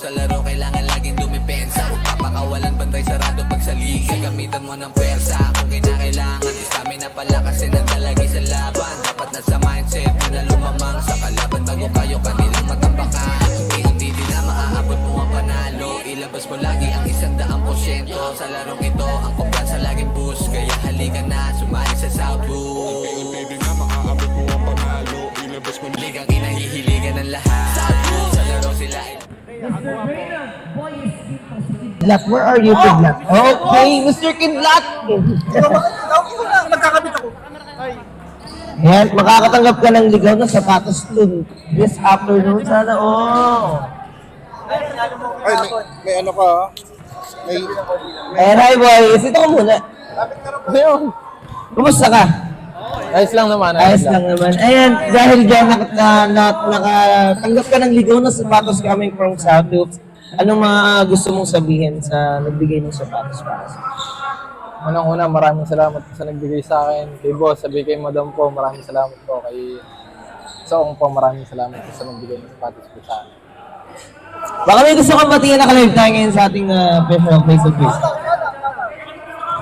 sa laro, kailangan laging dumipensa. Huwag papakawalan, bantay sarado pag sa liga. Gamitan mo ng pwersa kung kinakailangan. Di sa amin na pala kasi naglalagi sa laban. Dapat nasa mindset mo na lumamang sa kalaban bago kayo kanilang matambakan. Unti-unti di na maaabot mo ang panalo. Ilabas mo lagi ang 100%. Sa larong ito, ang kumpiyansa laging boost. Kaya halika na, sumali sa Southwood. Unti-unti di na maaabot mo ang panalo. Ilabas mo Ligang kinahihiligan ng lahat. Sa laro sila ay Kidlat, where are you, Kidlat? Okay, Mr. Kidlat! Magkakabit ako. Yan, makakatanggap ka ng ligaw na sapatos dun this afternoon. Sana, Ay, may ano ka ha? May... Ayan, hi boys. Ito ko muna. Ayun. Kumusta ka? Ayos lang naman. Ayos lang naman. Ayan, dahil dyan nakatanggap ka ng ligaw na sapatos coming from Southwood. Anong mga gusto mong sabihin sa nagbigay ng sapatos para sa Unang-una, maraming salamat po sa nagbigay sa akin. Kay boss, sabi kay madam po, maraming salamat po. Kay Soong po, maraming salamat po sa nagbigay ng sapatos po sa akin. Baka may gusto kang batiin na ka-live tayo ngayon sa ating personal face-to-face.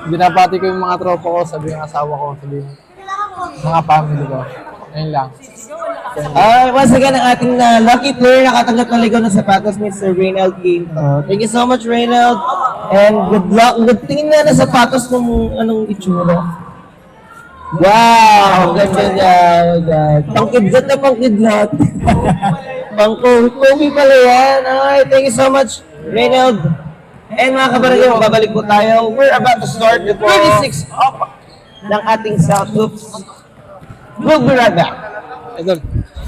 Binabati ko yung mga tropa ko, sabi ng asawa ko, sabi ng mga family ko. Ayun lang. Once again, ang ating lucky player nakatanggap ng ligaw ng sapatos, Mr. Reynald Quinto. Thank you so much, Reynald. And good luck. Good tingin na sapatos ng anong itsura. Wow! Ganda niya. Pangkidlat na pangkidlat. Pang-Kobe pala yan. Alright, thank you so much, Reynald. And mga kabarangay, babalik po tayo. We're about to start the 36 up ng ating South Loops. We'll be right back. Idol.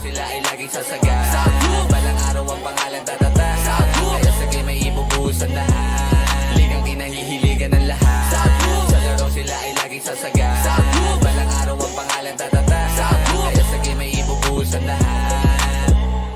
sila ay laging sasaga. Balang araw ang pangalan tatata. Kaya sa game ay ibubuhos ang lahat. Ligang kinahihiligan ng lahat. Sa laro sila ay laging sasaga. Balang araw ang pangalan tatata. Kaya sa game ay ibubuhos ang lahat.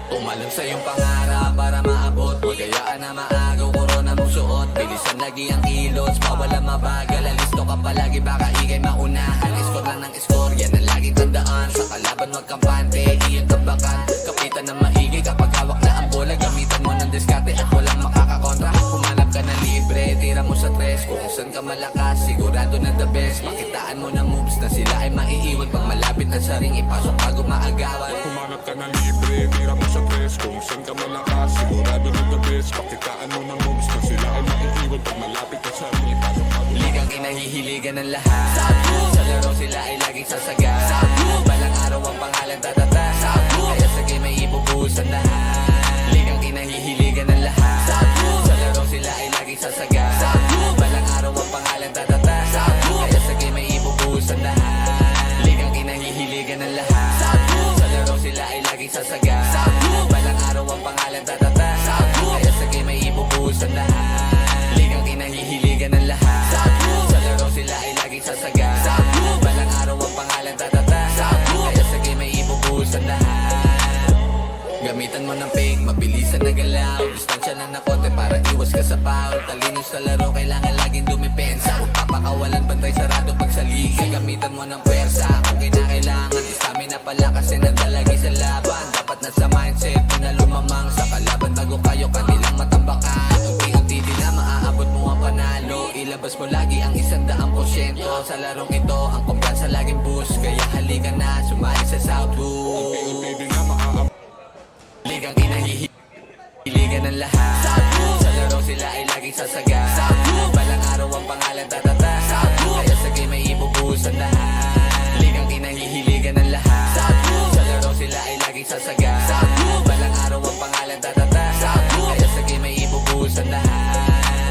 Tumalon sa iyong pangarap para maabot. Huwag kayaan na maagaw, korona mong suot. Bilisan lagi ang kilos, bawal ang mabagal. Alisto ka palagi, baka ikay maunahan. Score lang ng score, yan ang laging tandaan. Sa kalaban wag kampante, iyon tambakan. Kapitan ng maigi kapag hawak na ang bola. Gamitan mo ng diskarte at walang makakakontra. Humanap ka ng libre, tira mo sa tres. Kung saan ka malakas, sigurado na the best. Makitaan mo ng moves na sila ay maiiwan. Pag malapit na sa ring, ipasok bago maagawan. Humanap ka ng libre, tira mo sa tres. Kung saan ka malakas, sigurado na the best. Pakitaan mo ng moves na sila ay maiiwan. Pag malapit na sa ring, ipasok bago Ligang kinahihiligan ng lahat. Sa laro sila ay laging sasaga. Balang araw ang pangalan tatata. Kaya sa game ay ibubuhos ang lahat. Ligang kinahihiligan ng lahat. Sa laro sila ay laging sasaga. Balang araw ang pangalan tatata. Kaya sa game ay ibubuhos ang lahat. Ligang kinahihiligan ng lahat. Sa laro sila ay laging sasaga. Balang araw ang pangalan tatata. Kaya sa game ay ibubuhos ang lahat. Ligang kinahihiligan ng lahat. Sa laro sila ay laging sasaga. Balang araw ang pangalan tatata. Kaya sa game ay ibubuhos ang lahat. Gamitan mo ng fake, mabilisan na galaw. Distansya na nakonte para iwas ka sa foul. Talino sa laro, kailangan laging dumipensa. Huwag papakawalan, bantay sarado pag sa liga. Gamitan mo ng pwersa kung kinakailangan. Di sa amin na pala kasi naglalagi sa laban. Dapat nasa mindset mo na lumamang sa kalaban bago kayo kanilang matambakan. Unti-unti di na maaabot mo ang panalo. Ilabas mo lagi ang 100%. Sa larong ito, ang kumpiyansa laging boost. Kaya halika na, sumali sa Southwood. unti-unti di na maaabot. Ligang kinahihiligan ng lahat. Sa laro sila ay laging sasaga. Balang araw ang pangalan tatata. Kaya sa game ay ibubuhos ang lahat. Ligang kinahihiligan ng lahat. Sa laro sila ay laging sasaga. Balang araw ang pangalan tatata. Kaya sa game ay ibubuhos ang lahat.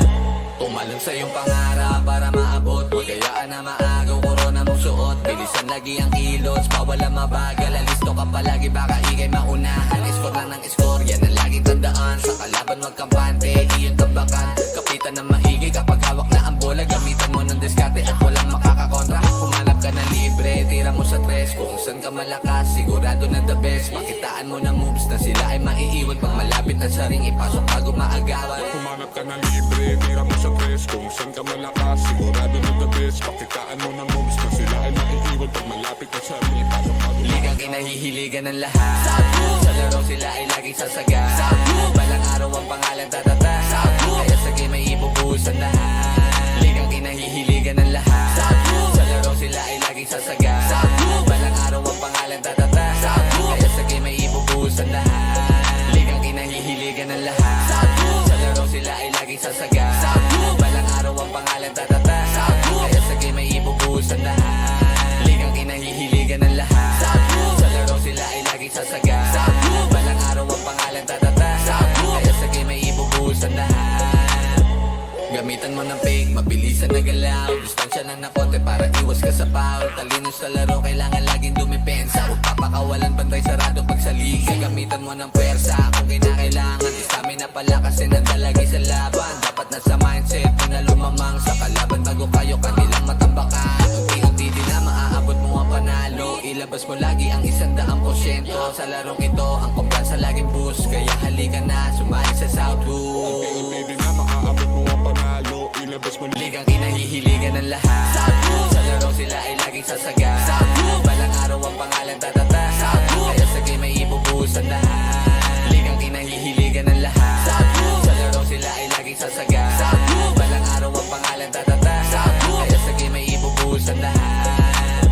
Tumalon sa iyong pangarap para maabot. Huwag kayaan na maagaw, korona mong suot. Bilisan lagi ang kilos, bawal ang mabagal. Alisto ka palagi, baka ikay maunahan. Score lang ng score, yan ang laging tandaan. Sa kalaban wag kampante, iyon tambakan. Kapitan ng maigi kapag hawak na ang bola. Gamitan mo ng diskarte at walang makakakontra. Humanap ka ng libre, tira mo sa tres. Kung saan ka malakas, sigurado na the best. Makitaan mo ng moves na sila ay maiiwan. Pag malapit na sa ring, ipasok bago maagawan. Humanap ka ng libre, tira mo sa tres. Kung saan ka malakas, sigurado na the best. Pakitaan mo ng moves na sila ay maiiwan. Pag malapit na sa ring, ipasok bago Ligang kinahihiligan ng lahat. Sa laro sila ay laging sasaga. Balang araw araw ang pangalan tatata. Kaya sa game ay ibubuhos ang lahat. Ligang kinahihiligan ng lahat. Sa laro sila ay laging sasaga. Balang araw ang pangalan tatata. Kaya sa game ay ibubuhos ang lahat. Ligang kinahihiligan ng lahat. Sa laro sila ay laging sasaga. Balang araw ang pangalan tatata. Kaya sa game ay ibubuhos ang lahat. Ligang kinahihiligan ng lahat. Sa laro sila ay laging sasaga. Balang araw ang pangalan tatata. Kaya sa game ay ibubuhos ang lahat. Gamitan mo ng fake, mabilisan na galaw. Distansya na na konti para iwas ka sa foul. Talino sa laro, kailangan laging dumipensa. Huwag papakawalan, bantay sarado pag sa liga. Gamitan mo ng pwersa kung kinakailangan. Stamina pala kasi nandalagi sa laban. Dapat nasa mindset mo na lumamang sa kalaban. Bago kayo kanilang matambakan. Unti-unti din na maaabot mo ang panalo. Ilabas mo lagi ang 100%. Sa larong ito, ang kumpiyansa laging boost. Kaya halika na, sumali sa Southwood. Unti-unti din na maaabot mo ang panalo. Ilabas mo Ligang kinahihiligan ng lahat. Sa laro sila ay laging sasaga. Balang araw ang pangalan tatata. Kaya sa game ay ibubuhos ang lahat. Ligang kinahihiligan ng lahat. Sa laro sila ay laging sasaga. Balang araw ang pangalan tatata. Kaya sa game ay ibubuhos ang lahat.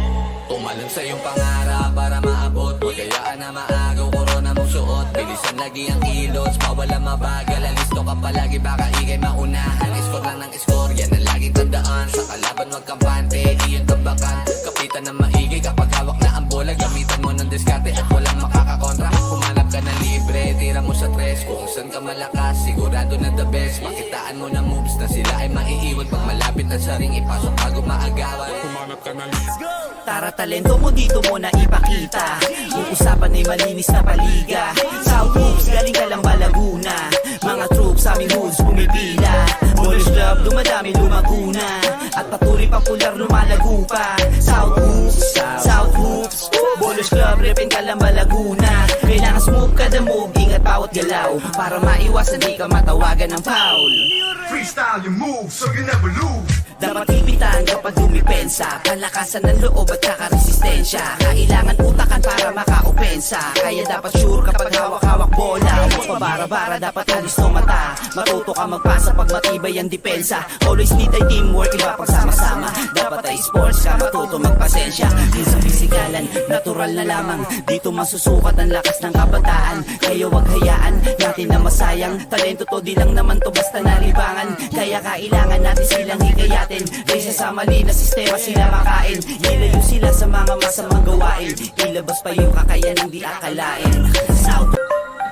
Tumalon sa iyong pangarap para maabot. Huwag kayaan na maagaw, korona mong suot. Bilisan lagi ang kilos, mawala mabagal. Alisto ka palagi, baka ikay maunahan. Score lang ng score, yan ang laging tandaan. Sa kalaban wag kampante, iyon tambakan. Kapitan ng maigi kapag hawak na ang bola. Gamitan mo ng diskarte at walang makakakontra. Humanap ka ng libre, tira mo sa tres. Kung saan ka malakas, sigurado na the best. Makitaan mo ng moves na sila ay maiiwan. Pag malapit na sa ring, ipasok bago maagawan. Humanap ka ng Tara talento mo dito mo na ipakita. Yung usapan ay malinis na paliga. South Hoops, galing ka lang ba Laguna? Mga troops sa aming hoods pumipila. Boys Club, dumadami lumaguna. At patuloy popular lumalago pa. South Hoops, South Hoops. Boys Club, repin ka lang ba Laguna? Kailangan smooth kada move, ingat bawat galaw. Para maiwasan di ka matawagan ng foul. Freestyle your move so you never lose. Dapat ipitan kapag dumipensa. Palakasan ng loob at saka resistensya. Kailangan utakan para maka-opensa. Kaya dapat sure kapag hawak-hawak bola. Huwag pabara-bara, dapat alis no mata. Matuto ka magpasa pag matibay ang depensa. Always need ay teamwork, iba pag sama-sama. Dapat ay sports ka, matuto magpasensya. Minsan pisikalan, natural na lamang. Dito masusukat ang lakas ng kabataan. Kaya wag hayaan natin na masayang. Talento to, di lang naman to basta nalibangan. Kaya kailangan natin silang hikayatin. Kaysa sa mali na sistema sila makain. Ilayo sila sa mga masamang gawain. Ilabas pa yung kakayanang di akalain. South,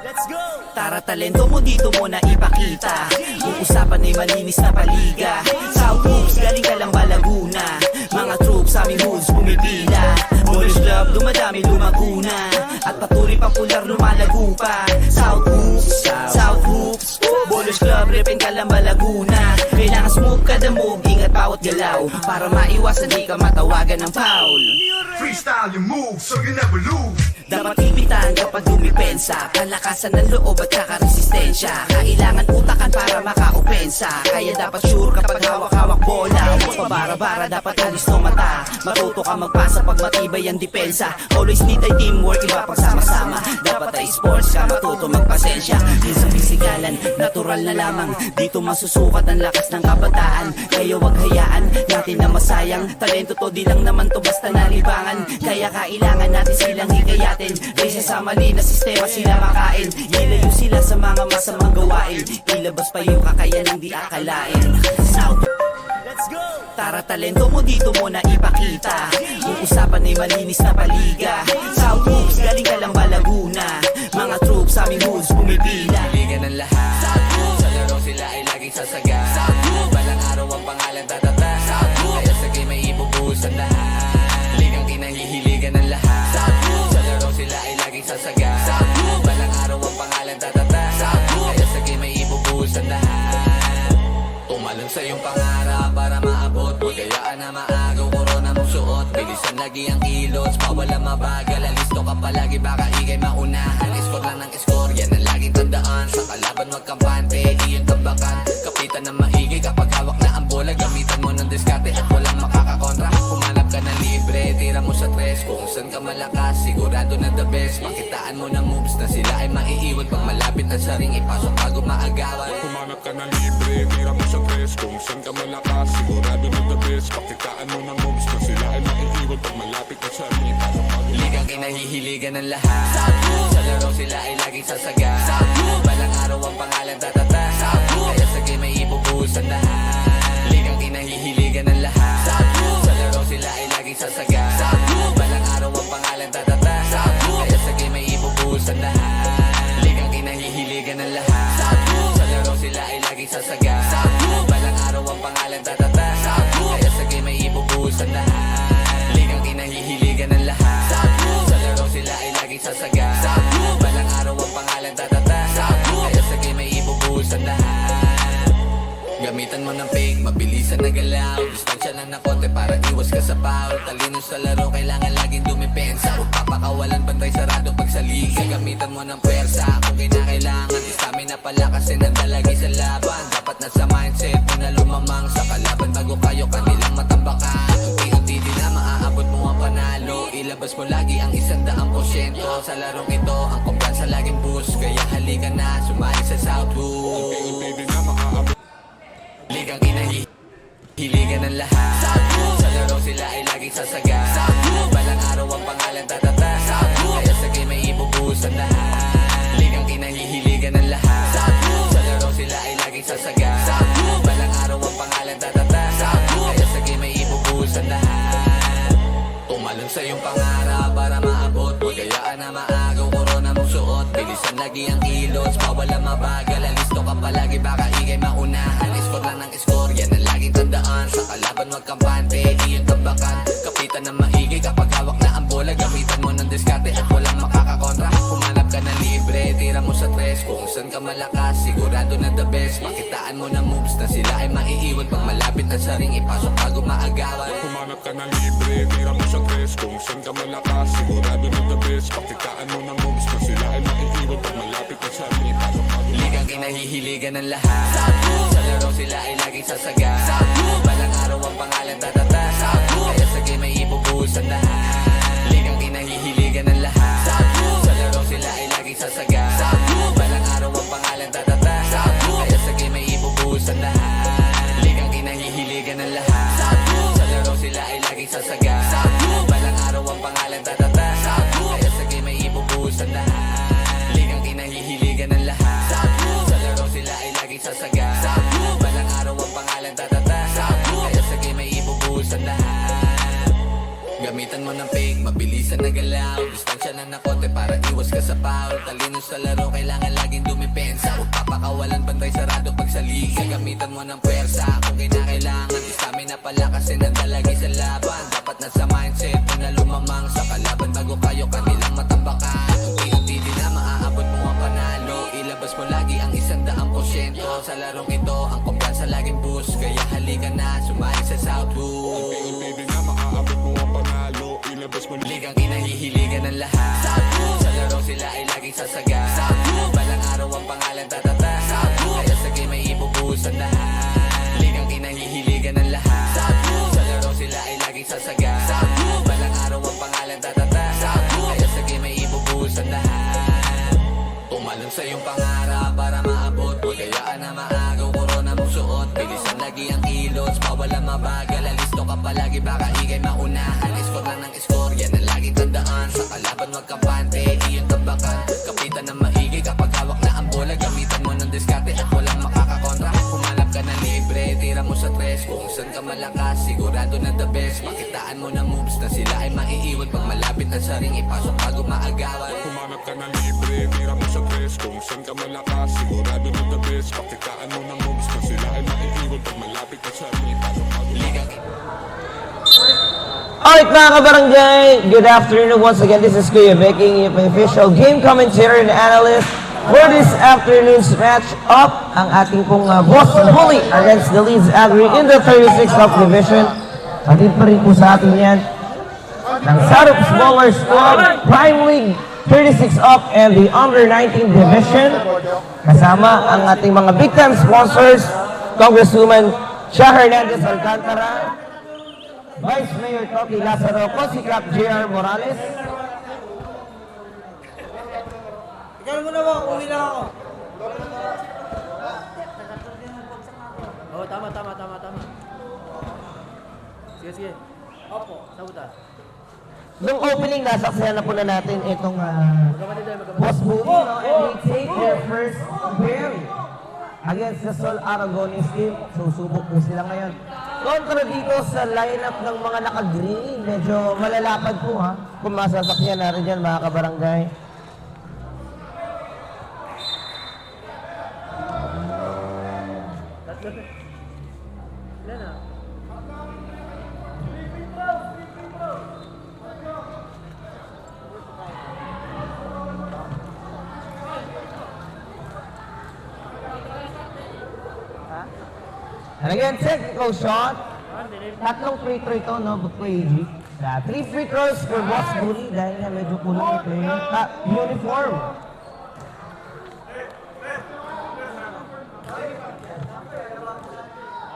let's go! Tara talento mo dito mo na ipakita. Yung usapan ay malinis na paliga. South Hoops, galing ka lang ba Laguna? Mga troops sa aming hoods pumipila. Boys Club, dumadami lumaguna. At patuloy popular lumalago pa. South Hoops, South Hoops. Boys Club, repin ka lang ba Laguna? Kailangan smooth kada move, ingat bawat galaw. Para maiwasan di ka matawagan ng foul. Freestyle your move so you never lose. Dapat ipitan kapag dumipensa. Palakasan ng loob at saka resistensya. Kailangan utakan para maka-opensa. Kaya dapat sure kapag hawak-hawak bola. Huwag pabara-bara, dapat alis no mata. Matuto ka magpasa pag matibay ang depensa. Always need ay teamwork, iba pag sama-sama. Dapat ay sports ka, matuto magpasensya. Minsan pisikalan, natural na lamang. Dito masusukat ang lakas ng kabataan. Kaya wag hayaan natin na masayang. Talento to, di lang naman to basta nalibangan. Kaya kailangan natin silang hikayatin. Kaysa sa mali na sistema sila makain. Ilayo sila sa mga masamang gawain. Ilabas pa yung kakayanang di akalain. South, let's go! Tara talento mo dito mo na ipakita. Yung usapan ay malinis na paliga. South Hoops, galing ka lang ba Laguna? Mga troops sa aming hoods pumipila. Ligan ng lahat. Sa laro sila ay laging sasaga. Balang araw ang pangalan tatata. Kaya sa game ay ibubuhos ang lahat. Ligang kinahihiligan ng lahat. Sa laro sila ay laging sasaga. Balang araw ang pangalan tatata. Kaya sa game ay ibubuhos ang lahat. Tumalon sa iyong pangarap para maabot. Huwag kayaan na maagaw, korona mong suot. Bilisan lagi ang kilos, mawala mabagal. Alisto ka palagi, baka ikay maunahan. Score lang ng score, yan ang laging tandaan. Sa kalaban wag kampante, iyon tambakan. Kapitan ng maigi kapag hawak na ang bola. Gamitan mo ng diskarte at walang makakakontra. Humanap ka ng libre, tira mo sa tres. Kung saan ka malakas, sigurado na the best. Makitaan mo ng moves na sila ay maiiwan. Pag malapit na sa ring ipasok bago maagawan. Humanap ka ng libre, tira mo sa tres. Kung saan ka malakas, sigurado na the best. Pakitaan mo ng moves na sila ay maiiwan pag malapit na sa ring. Ligang kinahihiligan ng lahat. Sa laro sila ay laging sasaga. Balang araw ang pangalan tatata. Kaya sa game ay ibubuhos ang lahat. Ligang kinahihiligan ng lahat. Sa laro sila ay laging sasaga. Balang araw ang pangalan tatata. Kaya sa game ay ibubuhos ang lahat. Ligang kinahihiligan ng lahat. Sa laro sila ay laging sasaga. Balang araw ang pangalan tatata. Kaya sa game ay ibubuhos ang lahat. Ligang kinahihiligan ng lahat. Sa laro sila ay laging sasaga. Balang araw ang pangalan tatata. Kaya sa game ay ibubuhos ang lahat. Gamitan mo ng fake, mabilisan na galaw. Distansya lang na konti para iwas ka sa foul. Talino sa laro, kailangan laging dumipensa. Huwag papakawalan, bantay sarado pag sa liga. Gamitan mo ng pwersa kung kinakailangan. Stamina pala kasi nandalagi sa laban. Dapat nasa mindset mo na lumamang sa kalaban bago kayo kanilang matambakan. Unti-unti din na maaabot mo ang panalo. Ilabas mo lagi ang 100%. Sa larong ito, ang kumpiyansa laging boost. Kaya halika na, sumali sa Southwood. Unti-unti din na maaabot. Ligang kinahihiligan ng lahat. Sa laro sila ay laging sasaga. Balang araw ang pangalan tatata. Kaya sa game ay ibubuhos ang lahat. Ligang kinahihiligan ng lahat. Sa laro sila ay laging sasaga. Balang araw ang pangalan tatata. Kaya sa game ay ibubuhos ang lahat. Tumalon sa iyong pangarap para maabot mo. Kayaan na maagaw, korona mong suot. Bilisan lagi ang kilos, bawal ang mabagal. Alisto ka palagi, baka igay maunahan. Score lang ng score, yan ang laging tandaan. Sa kalaban wag kampante, iyon tambakan. Kapitan ng maigi kapag hawak na ang bola. Gamitan mo ng diskarte at walang makakakontra. Humanap ka ng libre, tira mo sa tres. Kung saan ka malakas, sigurado na the best. Makitaan mo ng moves na sila ay maiiwan. Pag malapit na sa ring, ipasok bago maagawan. Humanap ka ng libre, tira mo sa tres. Kung saan ka malakas, sigurado na the best. Pakitaan mo ng moves na sila ay maiiwan pag malapit na sa ring. Ligang kinahihiligan ng lahat. Sa laro sila ay laging sasaga. Balang araw ang pangalan tatata. Kaya sa game ay ibubuhos ang lahat. Ligang kinahihiligan ng lahat. Sa laro sila ay laging sasaga. Balang araw ang pangalan tatata. Kaya sa game ay ibubuhos ang lahat. Ligang kinahihiligan ng lahat. Sa laro sila ay laging sasaga. Balang araw ang pangalan tatata. Kaya sa game ay ibubuhos ang lahat. Ligang kinahihiligan ng lahat. Sa laro sila ay laging sasaga. Balang araw ang pangalan tatata. Kaya sa game ay ibubuhos ang lahat. Gamitan mo ng fake, mabilisan na galaw. Distansya lang na konti para iwas ka sa foul. Talino sa laro, kailangan laging dumipensa. Huwag papakawalan, bantay sarado pag sa liga. Gamitan mo ng pwersa kung kinakailangan. Stamina pala kasi nandalagi sa laban. Dapat nasa mindset mo na lumamang sa kalaban bago kayo kanilang matambakan. Unti-unti din na maaabot mo ang panalo. Ilabas mo lagi ang 100%. Sa larong ito, ang kumpiyansa laging boost. Kaya halika na, sumali sa Southwood. Unti-unti din na maaabot mo ang panalo. Ilabas mo Ligang kinahihiligan ng lahat. Sa laro sila ay laging sasaga. Balang araw ang pangalan tatata. Kaya sa game ay ibubuhos ang lahat. Ligang kinahihiligan ng lahat. Sa laro sila ay laging sasaga. Balang araw ang pangalan tatata. Kaya sa game ay ibubuhos ang lahat. Tumalon sa iyong pangarap para maabot mo. Kayaan na maagaw, korona mong suot. Bilisan lagi ang kilos, bawal ang mabagal. Alisto ka palagi, baka igay maunahan. Score lang ng score, yan ang laging tandaan. Sa kalaban wag kampante, iyon tambakan. Kapitan ng maigi kapag hawak na ang bola. Gamitan mo ng diskarte at walang makakakontra. Humanap ka ng libre, tira mo sa tres. Kung saan ka malakas, sigurado na the best. Makitaan mo ng moves na sila ay maiiwan. Pag malapit na sa ring, ipasok bago maagawan. Humanap ka ng libre, tira mo sa tres. Kung saan ka malakas, sigurado na the best. Pakitaan mo ng moves na sila ay maiiwan pag malapit na sa ring. Ligang Alright mga kabarangay, good afternoon once again. This is Kuya making your official game commentator and analyst for this afternoon's match up. Ang ating pong Boston Bully against the Leeds Agri in the 36th up division. Atid pa rin po sa atin yan ng Sarups Bowlers Club, Prime League 36 up and the under 19 division. Kasama ang ating mga big time sponsors, Congresswoman Shah Hernandez Alcantara, Vice Mayor Toki Lazaro, Consiglap J.R. Morales. Ikaw mo na ba? Uwi lang ako. Oh, tama. Sige. Opo, sabutan. Nung opening, nasaksihan na po na natin itong Boss Booty, no? And they take their first berry against the Sol Aragones team. Susubok po sila ngayon. Kontra dito sa lineup ng mga naka-green. Medyo malalapad po ha. Kung masasakyan natin dyan mga kabarangay. Ilan na? And again, technical shot. Tatlong free throw ito, no? Bukto AG. 3 free throws for Boss Bully dahil nga medyo kulang ito yung uniform.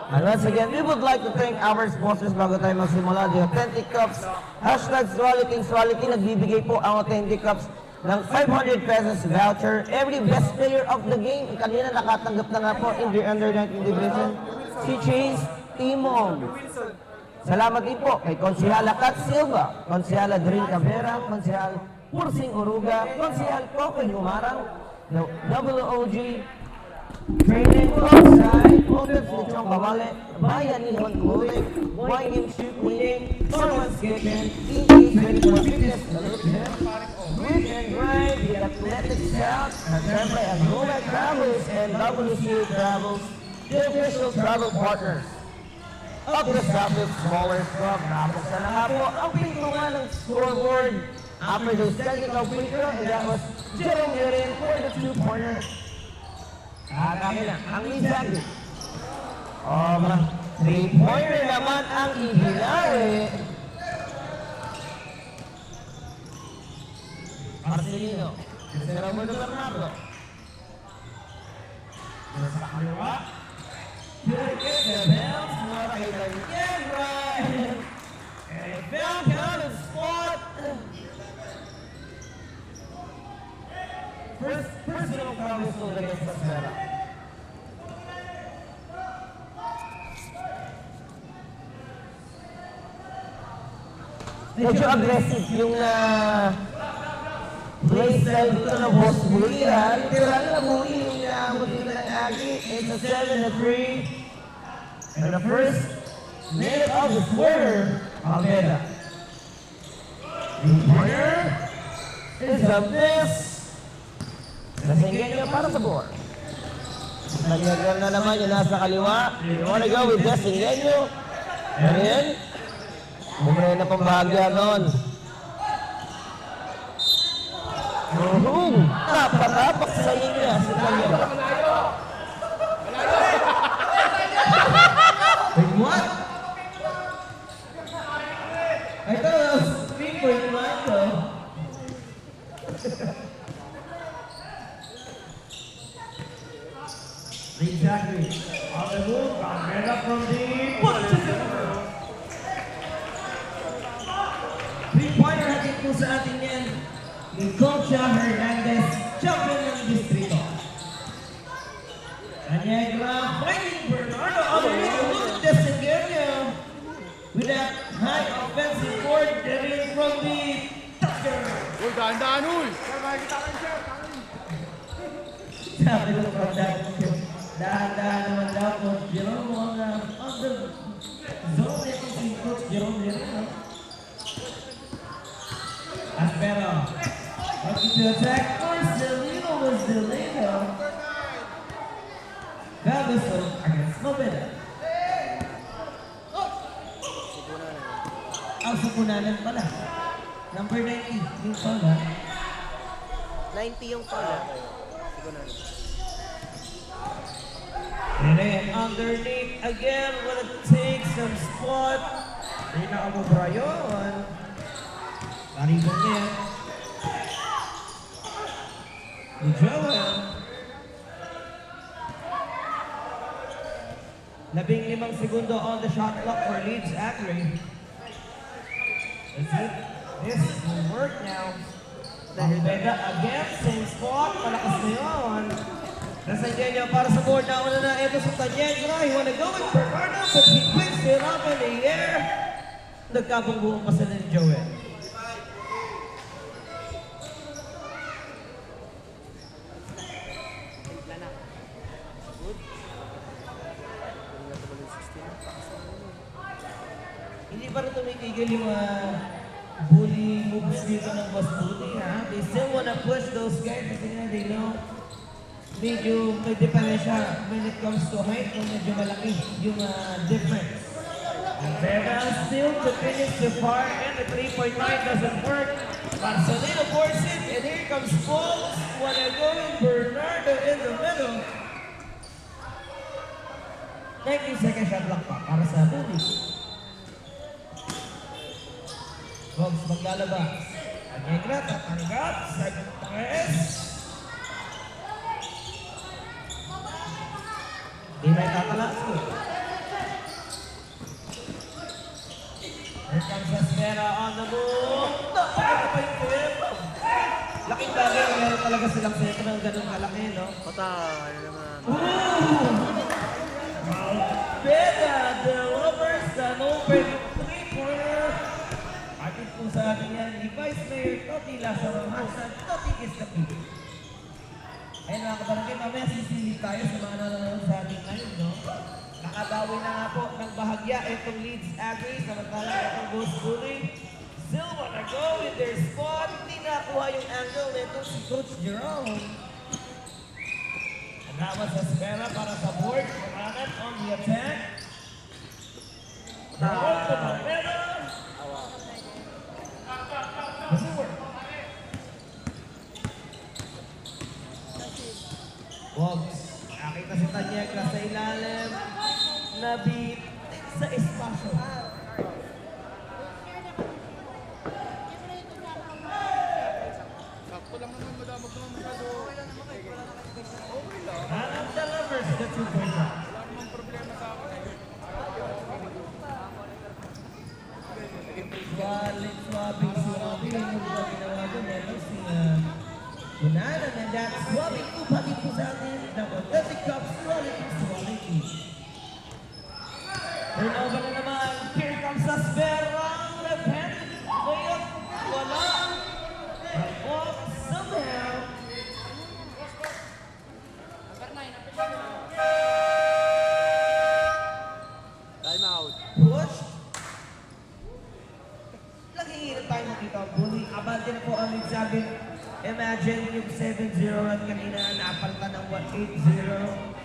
And once again, we would like to thank our sponsors bago tayo magsimula. The Authentic Cups, hashtag Swaliting, nagbibigay po ang Authentic Cups ng 500 pesos voucher. Every best player of the game, kanina nakatanggap na nga po in the under 19 division, si Chase Timong. Salamat din po kay Konsihala Kat Silva, Konsihala Drin Cabrera, Konsihal Pursing Uruga, Konsihal Kokoy Humarang, WOG, Training Outside, Opens Lechong Kawale, Bayanihon Clothing, YM Shoe Cleaning, Norman's Kitchen, EK24 Fitness, Grit and Grind, The Athletic South, at syempre ang Nomad Travels and WCA Travels, the official travel partners of the Southwest Smallers Club. Napuksan na nga po ang pintungan ng scoreboard after those technical free throw, and that was Jerome Yerin for the 2-pointer. At akin na, ang Izagi. 3-pointer naman ang ibinari. Marcelino. Kasi Roberto Bernardo. Sa kaliwa. Good get the bells. Mura kay Daniel Ryan. And it fell down and spot. Personal foul is still against Tasmera. Medyo aggressive yung play style dito ng Boss Bully. Literal na bully yung naamot nila ng Agi. It's a 7-3. And the first minute of the quarter, Almeda. The corner is a miss. Desinggenyo para sa board. Nagyagal na naman yung nasa kaliwa. You wanna go with Desinggenyo? And then, bumaya na pambahagya noon. Napatapak sa linya si Daniel. Wait, what? I thought that was screen for you, Mando. Exactly. On the move, Cabrera from the three-pointer natin po sa atin yan. Ni Concha Hernandez, champion ng distrito. Aniegra fighting Bernardo. Look at Desinggenyo with that high offensive board getting from the Tucker. Uy, dahan-dahan, uy! Sabi ko from that, dahan-dahan naman daw po, Jerome, on the zone nito si Coach Jerome Lerino. Aspero, looking to attack, Marcelino was delayed though. Galveston against Mobeda. Ang supunanan pala. Number 90, yung foul ha? 90 yung foul. And then underneath again, will it take some spot? Rina Amubra yun. Karibon niya. Ni Joel. 15 segundo on the shot clock for Leeds Acre. Let's see. This will work now. Beda again, same spot. Malakas na yun. Nasa inyo para sa board na una na ito sa Tanyegra. He wanna go with Bernardo but he puts it up in the air. Nagkabungbuong pa sila ni Joel. Hindi pa rin tumigil yung mga bully moves dito ng Boss Bully, ha? They still wanna push those guys kasi nga they know medyo may diferensya when it comes to height kung medyo malaki yung difference. And Vega still to finish the far and the 3.9 doesn't work. Marcelino forces it and here comes Fox. Wanna go in Bernardo in the middle. 19-second shot block pa para sa Bully. Fox maglalabas. Anegra tatanggap sa Gutierrez. Di may tatalas ko. Here comes Esmera on the move. Napakita pa yung tempo. Laking bagay, meron talaga silang sentro ng ganun kalaki, no? Patay naman. Vega delivers an open three-pointer. Atin po sa atin yan, ni Vice Mayor Toti Lazaro Hasan, Toti is the people. Ayun mga kabarangay, mamaya sisilip tayo sa mga nanonood sa ating ngayon, no? Nakabawi na nga po ng bahagya itong Leeds Agri, samantalang itong Boss Bully. Still wanna go in their spot. Hindi nakuha yung angle nito si Coach Jerome. And that was Esmera para sa board. Kamanan on the attack. Jerome to Palmera. Doesn't work. Wogs. Nakita si Tanyegra sa ilalim. Nabit sa espasyo. Hanap delivers the 2-point shot. Galing swabbing yung mga ginawa doon. Ito si Bunanan and that swabbing upa din po sa atin. Dapat Desi Cup swallowing. Turnover na naman. Here comes Esmera. Left-handed. Ngayon, wala. Walk somehow. Time out. Push. Naghihirap tayo makita ang bully. Abante na po ang nagsabi. Imagine yung 7-0 at kanina napalta ng 1-8-0.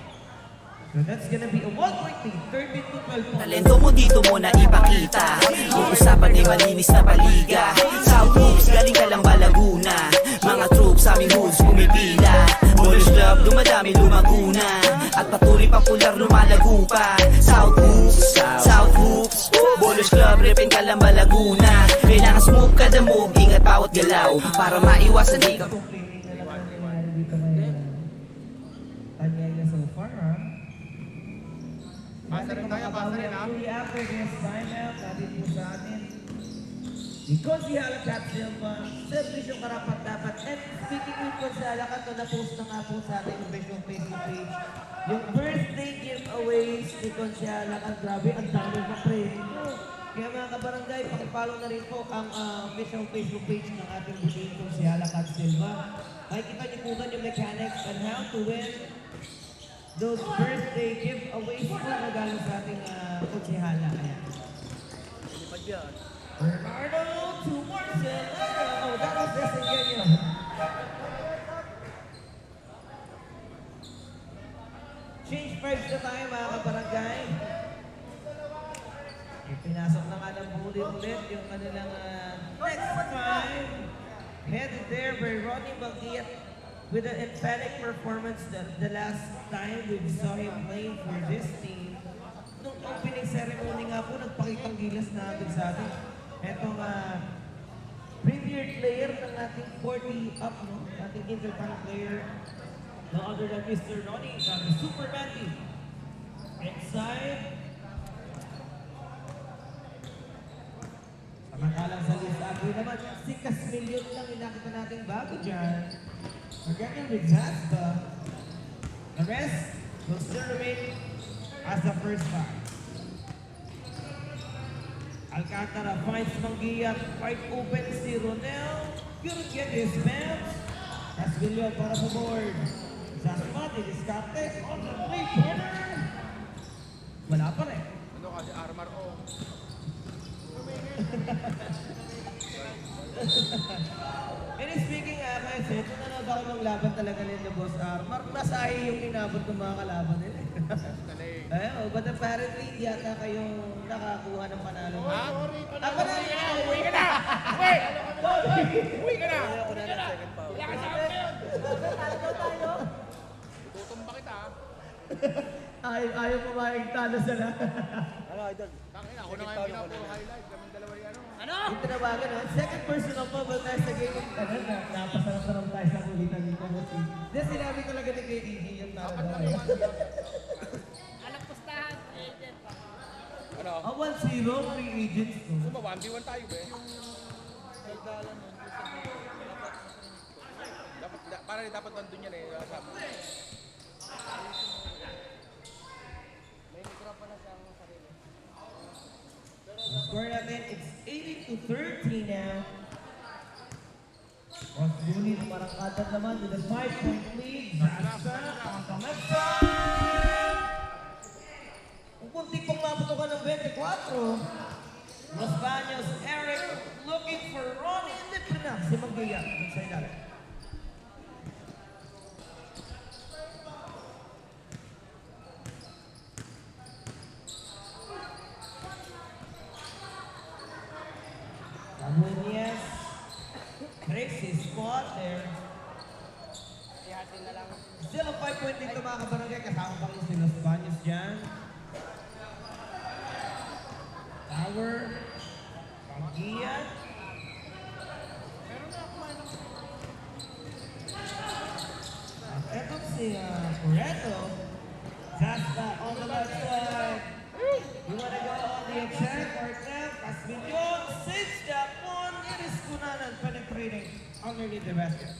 So that's gonna be a 1-point lead. 13-12 po. Talento mo dito mo na ipakita. Yung usapan ay malinis na paliga. South Hoops, galing ka lang ba Laguna? Mga troops sa aming hoods pumipila. Bonus club, dumadami lumaguna. At patuloy popular lumalago pa. South Hoops, South Hoops. Bonus club, ripin ka lang ba Laguna? Kailangan smooth kada move, ingat bawat galaw. Para maiwasan di ka. Complaining na lang ang nangyari dito ngayon. Tanyegra so far, ha? Basta rin tayo, basta rin, ha? After this timeout, natin po sa atin. Because si Halakat Silva, service yung karapat dapat. And speaking with Gonzala, kanto na-post na nga po sa ating official Facebook page. Yung birthday giveaways ni Gonzala, ang grabe, ang dami pa premium. Kaya mga kabarangay, pakipollow na rin po ang official Facebook page ng ating bigay kong si Halakat Silva. Makikita niyo po doon yung mechanics and how to win those birthday giveaways po na galing sa ating konsihala. Ayan. Lipad yan. Bernardo to Marcelino. Oh, that was Desengenio. Change vibes na tayo mga kabarangay. Ipinasok na nga ng bully ulit yung kanilang next time. Headed there by Ronnie Bagiat with an emphatic performance the last time we saw him playing for this team. Nung opening ceremony nga po, nagpakitang gilas na agad sa atin. Etong premier player ng ating 40 up, no? Ating intertank player. No other than Mr. Ronnie, the Superman team. Inside. Samantalang sa list Agri naman, si Casmillion lang yung nakita nating bago dyan. Again with Zaspa. rest will still remain as the first five. Alcantara finds Manguia, wide open si Ronel. Couldn't get his bounce. Casvillo para sa board. Zasma, didiskarte on the three-pointer. Wala pa rin. Ano kasi armor o? And speaking kasi, ito nanood ako ng laban talaga nila Boss Armar. Masahe yung inabot ng mga kalaban nila. Ayun, but apparently, hindi yata kayong nakakuha ng panalo. Ha? Panalo ka! Uwi ka na! Uwi! Uwi ka na! Ako na ng second foul. Wala ka sa akin ngayon! Tutumba kita ha? Ayaw pumayag talo sa lahat. Ano, idol? Tangin ako na nga yung pinapo highlight. Kaming dalawa yung ano. Yung tinawagan, no? Second personal bubble tayo sa game. Napasarap-sarap tayo sa kulitan dito. Hindi, sinabi talaga ni KDG yung talo Dapat daw. lang yung ano. Ano? 1-0, free agents. No? Suma, 1v1 tayo be. Dapat nandun yan eh. Sabi. Score natin, it's 80-30 now. Ross Bully, marangkatan naman with a 5-point lead. Zasa, Pangamesa! Kung kunti pang maputukan ng 24. Los Baños, Eric, looking for Ronnie. Hindi pa na si Manguia. Dun sa ilalim. Samuelias breaks his spot there. Still a 5-point lead to mga kabarangay. Kasama pa rin si Los Baños dyan. Tower. Manguia. At eto si Cureto. Zasta on the left side. You wanna go on the attack or left? Casvillion saves that one. It is Cunanan penetrating underneath the basket.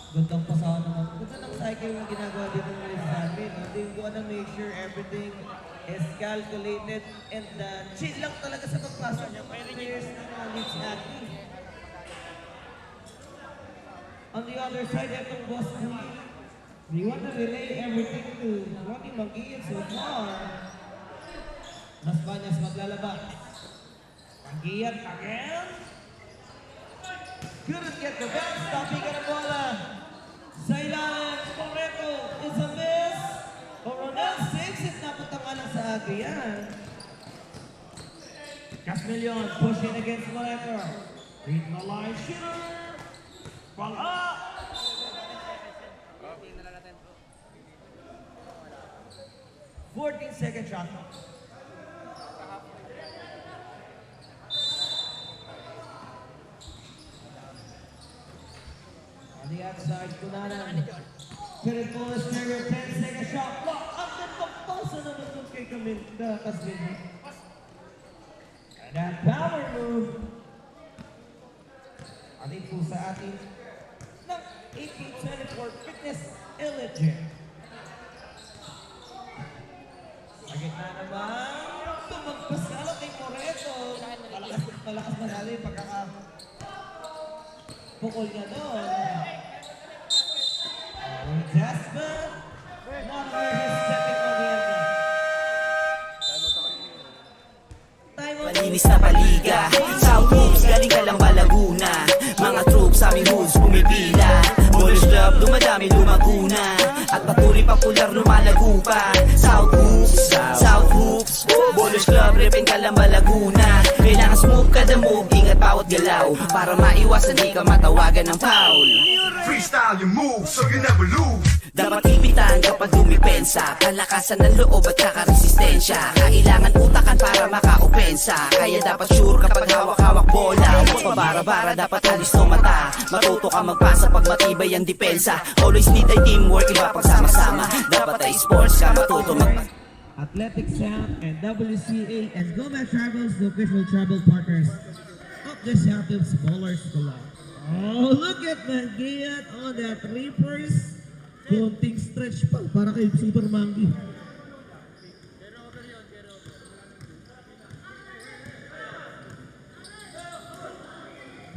Gandang pasahan naman. Ganda ng cycle yung ginagawa dito ng Rizalme. No? They wanna make sure everything is calculated and chill lang talaga sa pagpasok ng players ng Leeds Active. On the other side, itong Boss Queen. They want to relay everything to Ronnie Manguia so far. Las Bañas maglalabas. Manguia again. Couldn't get the back. Stopping ka ng bola. Sa ilalim, Correcto is a miss. Coronel saves it. Napunta nga lang sa aga yan. Casmillion pushing against Moleco. Read the line shooter. Wala! 14-second shot clock. On the outside, Cunanan. Couldn't pull his trigger. 10-second shot clock. Ang nagpapasa naman doon kay Casmillion. And that power move. Ating po sa ating ng 1824 Fitness Elite Gym. Sa gitna naman, tumagpas ka lang kay Correcto. Malakas manalo yung pagkakapukol niya doon. Jasmine, not where he's stepping on the end. Malinis na paliga South Hoops, galing ka lang ba Laguna Mga troops, aming hoods, pumipila Boys Club, dumadami, lumaguna At patuloy popular, lumalago pa South Hoops, South Hoops Boys Club, repin ka lang ba Laguna Kailangan smooth kada move, ingat bawat galaw Para maiwasan di ka matawagan ng foul Freestyle your move so you never lose. Dapat ipitan kapag dumipensa Kalakasan ng loob at saka resistensya Kailangan utakan para maka-opensa Kaya dapat sure kapag hawak-hawak bola Huwag pabara-bara, dapat halis no mata Matuto ka magpasa pag matibay ang depensa Always need ay teamwork, iba pagsama-sama Dapat ay sports ka matuto Athletic Sound and WCA and Gomez Travels, the official travel partners of the Southwest Bowlers Club. Oh, look at Manguia on that reverse Konting stretch pa para kay Super Monkey.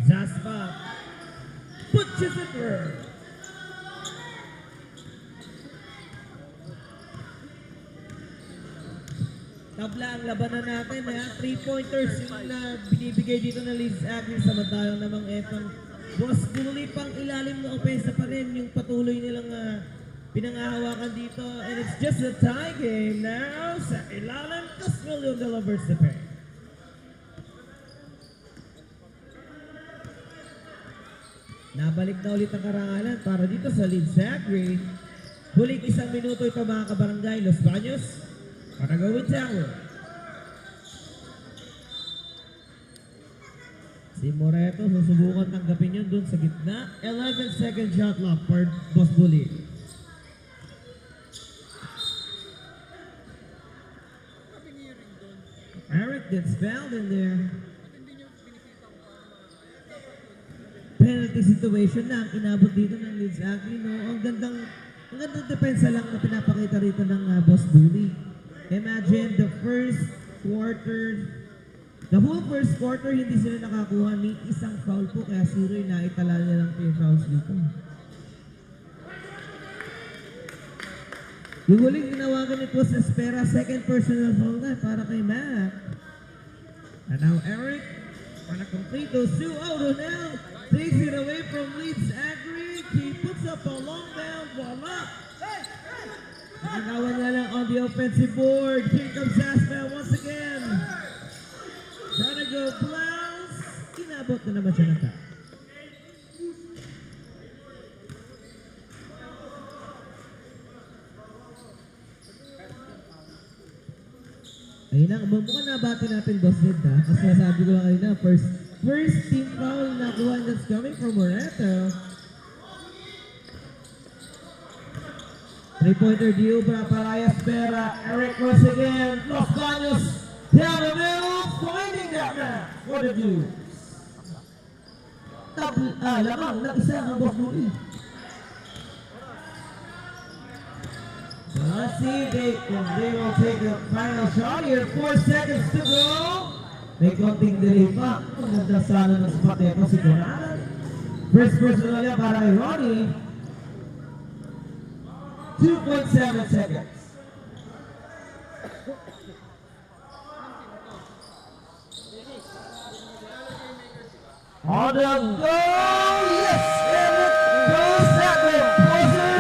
Zaspa punches it through. Tabla ang labanan natin, ha? 3-pointers yung na binibigay dito ng Leeds Agri, samantalang namang etong Boss Bully pang ilalim na opensa pa rin yung patuloy nilang pinangahawakan dito, and it's just a tie game now sa ilalim Castillo de la Versape. Nabalik na ulit ang karangalan para dito sa Leeds Agri. Huling 1 minuto ito mga kabarangay, Los Baños Panagawin Tower. Si Moreto susubukan tanggapin yun dun sa gitna. 11-second shot clock for Boss Bully. Eric gets fouled in there. Penalty situation na ang inabot dito ng Leeds Agri, no? Ang gandang depensa lang na pinapakita rito ng Boss Bully. Imagine the whole first quarter hindi sila nakakuha ni isang foul po, kaya 0 yung naitala nilang pair fouls dito. Yung huling ginawagan ito sa Espera, second personal foul na para kay Mac. And now Eric, para complete those 2 out now, takes it away from Leeds Agri. He puts up a long down, voila! Nakagawa niya lang on the offensive board. Here comes Zaspa once again. Trying to go blouse. Inabot na naman siya ng tap. Ayun na, mukhang nabati natin Boss Ned, ha? Kasi sabi ko lang kanina, first team foul na kuha, and that's coming from Moreto. 3-pointer deal para Espera. Eric once again. Los Baños down the middle, finding that man. What a do? Lamang na isa ang Boss Bully. So let's see if they will take a final shot here. 4 seconds to go. May konting delay pa. Ang ganda sana ng spot ito si Conan. First personal niya para kay Ronnie. 2.7 seconds. On the go! Yes! And it goes that way. Closer.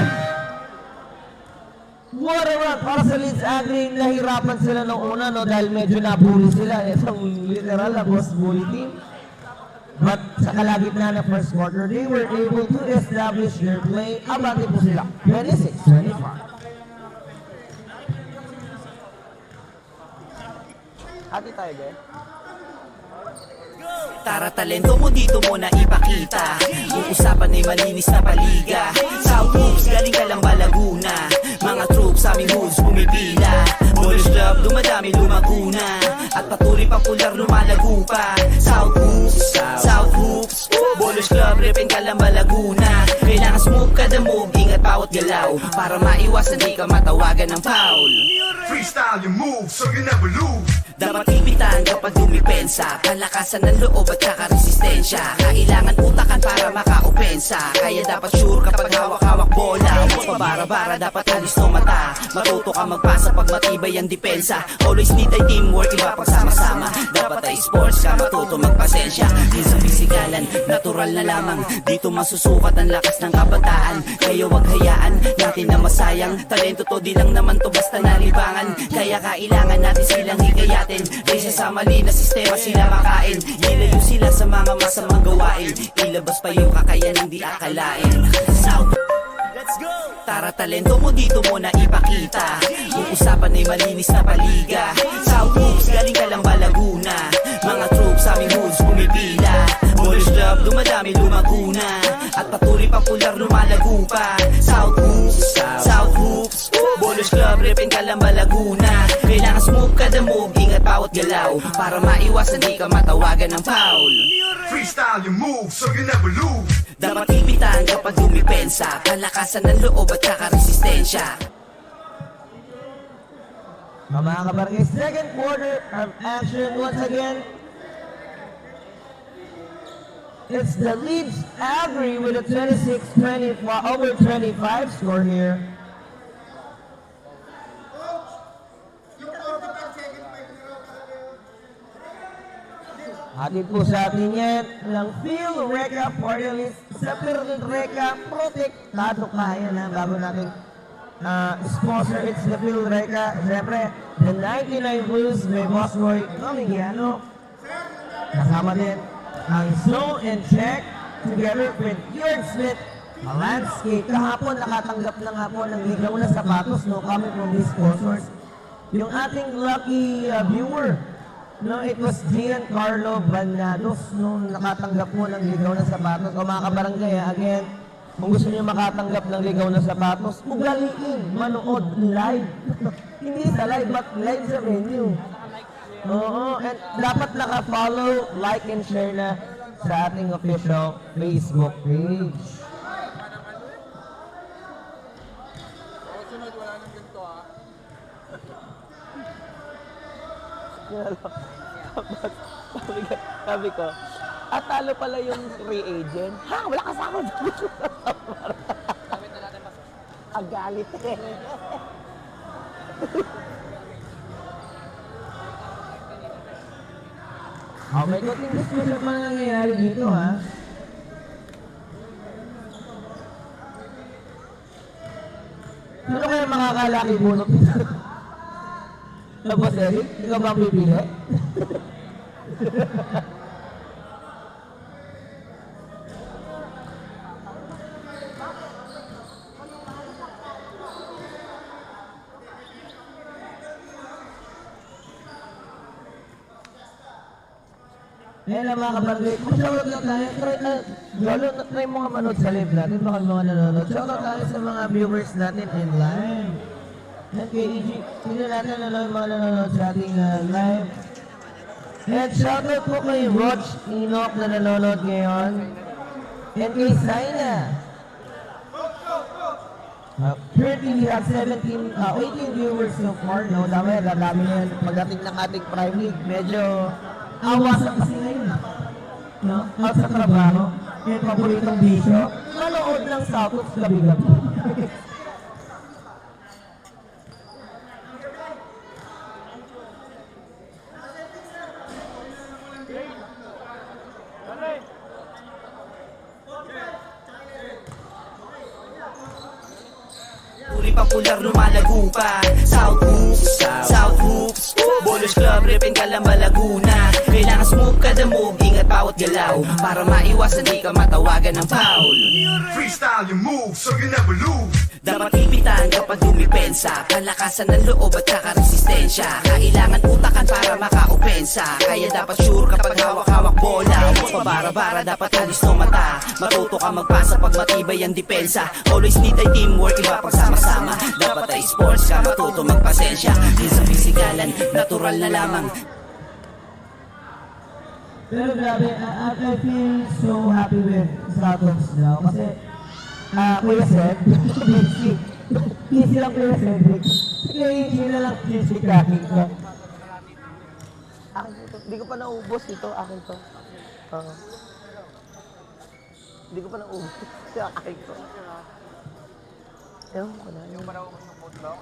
What a run para sa Leeds Agri. Nahirapan sila nung una, no? Dahil medyo nabuli sila. Itong literal na Boss Bully team. But sa kalagitnaan ng first quarter, they were able to establish their play. Abante po sila. 26-25. Hati tayo, guys. Tara, talento mo dito mo na ipakita. Yung usapan ay malinis na paliga. South Hoops, galing ka lang ba Laguna? Mga troops sa aming hoods pumipila. Boys Club, dumadami lumaguna. At patuloy popular lumalago pa. South Hoops, Boys Club, repin ka lang ba Laguna? Kailangan smooth kada move, ingat bawat galaw. Para maiwasan di ka matawagan ng foul. Freestyle your moves so you never lose. Dapat ipitan kapag dumipensa. Kalakasan ng loob at saka resistensya. Kailangan utakan para maka-opensa. Kaya dapat sure kapag hawak-hawak bola. Huwag pabara-bara, dapat halis no mata. Matuto ka magpasa pag matibay ang depensa. Always need ay teamwork, iba pagsama-sama. Dapat ay sports ka, matuto magpasensya. Minsan pisikalan, natural na lamang. Dito masusukat ang lakas ng kabataan. Kaya wag hayaan natin na masayang. Talento to, di lang naman to basta nalibangan. Kaya kailangan natin silang hikayatin. Kaysa sa mali na sistema sila makain. Ilayo sila sa mga masamang gawain. Ilabas pa yung kakayanang di akalain. South, let's go! Tara, talento mo dito mo na ipakita. Yung usapan ay malinis na paliga. South Hoops, galing ka lang ba Laguna? Mga troops sa aming hoods pumipila. Boys Club, dumadami lumaguna. At patuloy popular lumalago pa. South Hoops, Boys Club, repin ka lang ba Laguna? Kailangan smooth kada move, ingat bawat galaw. Para maiwasan di ka matawagan ng foul. Freestyle your moves so you never lose. Dapat ipitan kapag dumipensa, kalakasan ng loob at saka resistensya. Mga kabarangay, second quarter of action once again. It's the Leeds Agri with a 26-20 over 25 score here. Hatid po sa atin yan ng Phil Reka Party List sa Phil Reka Protektado kaya na bago natin sponsor. It's the Phil Reka. Siyempre, the 99 Blues may Boss Roy Camigiano. Kasama din ang Snow and Check together with George Smith, a landscape. Kahapon nakatanggap na nga po ng ligaw na sapatos, no, coming from these sponsors. Yung ating lucky viewer, no, it was Giancarlo Banados, no, nakatanggap mo ng ligaw na sapatos. O mga kabarangay, again, kung gusto niyo makatanggap ng ligaw na sapatos, ugaliin, manood live. Hindi sa live, but live sa venue. Oo, and dapat naka-follow, like, and share na sa ating official Facebook page. Sunod, wala nang ganito ah. Sabi ko, talo pala yung free agent. Ha? Wala ka sa akin. Agalit eh. Oh, may konting discussion pa nangyayari dito, ha? Sino kaya makakalaki bunot nito? Boss Eric, ikaw ba ang pipili? Ayan lang mga kabarangay, shoutout lang tayo. Lolo, try mo nga manood sa live natin, baka mga nanonood. Shoutout tayo sa mga viewers natin in live. At kay EG, sino natin mga nanonood sa ating live. And shoutout po kay Roch Enoch na nanonood ngayon. And kay Saina. Currently, we have 18 viewers so far. No, dami yan. Pagdating ng ating Prime League, medyo awasan kasi ngayon. No? At sa trabaho, yung paboritong bisyo, manood ng Southwoods gabi-gabi. Uri popular lumalago pa, South Hoops Bowlers Club, Ripin Calamba, Laguna. Kailangan smooth kada move, ingat bawat galaw, para maiwasan di ka matawagan ng foul. Freestyle your move so you never lose. Dapat ipitan kapag dumipensa, kalakasan ng loob at saka resistensya. Kailangan utakan para makaopensa, kaya dapat sure kapag hawak-hawak bola. Huwag pabara-bara, dapat halis no mata. Matuto ka magpasa pag matibay ang depensa. Always need ay teamwork, iba pagsama-sama. Dapat ay sports ka, matuto magpasensya. Di sa pisikalan, natural na lamang. Pero grabe, I feel so happy with Southwoods now. Kasi, Kuya Seth, easy lang Kuya Cedric. Sige, easy na lang easy cracking ko. Akin to. Hindi ko pa naubos ito. Akin to. Hindi ko pa naubos. Akin to. Ewan ko na. Yung pa naubos ng food lang?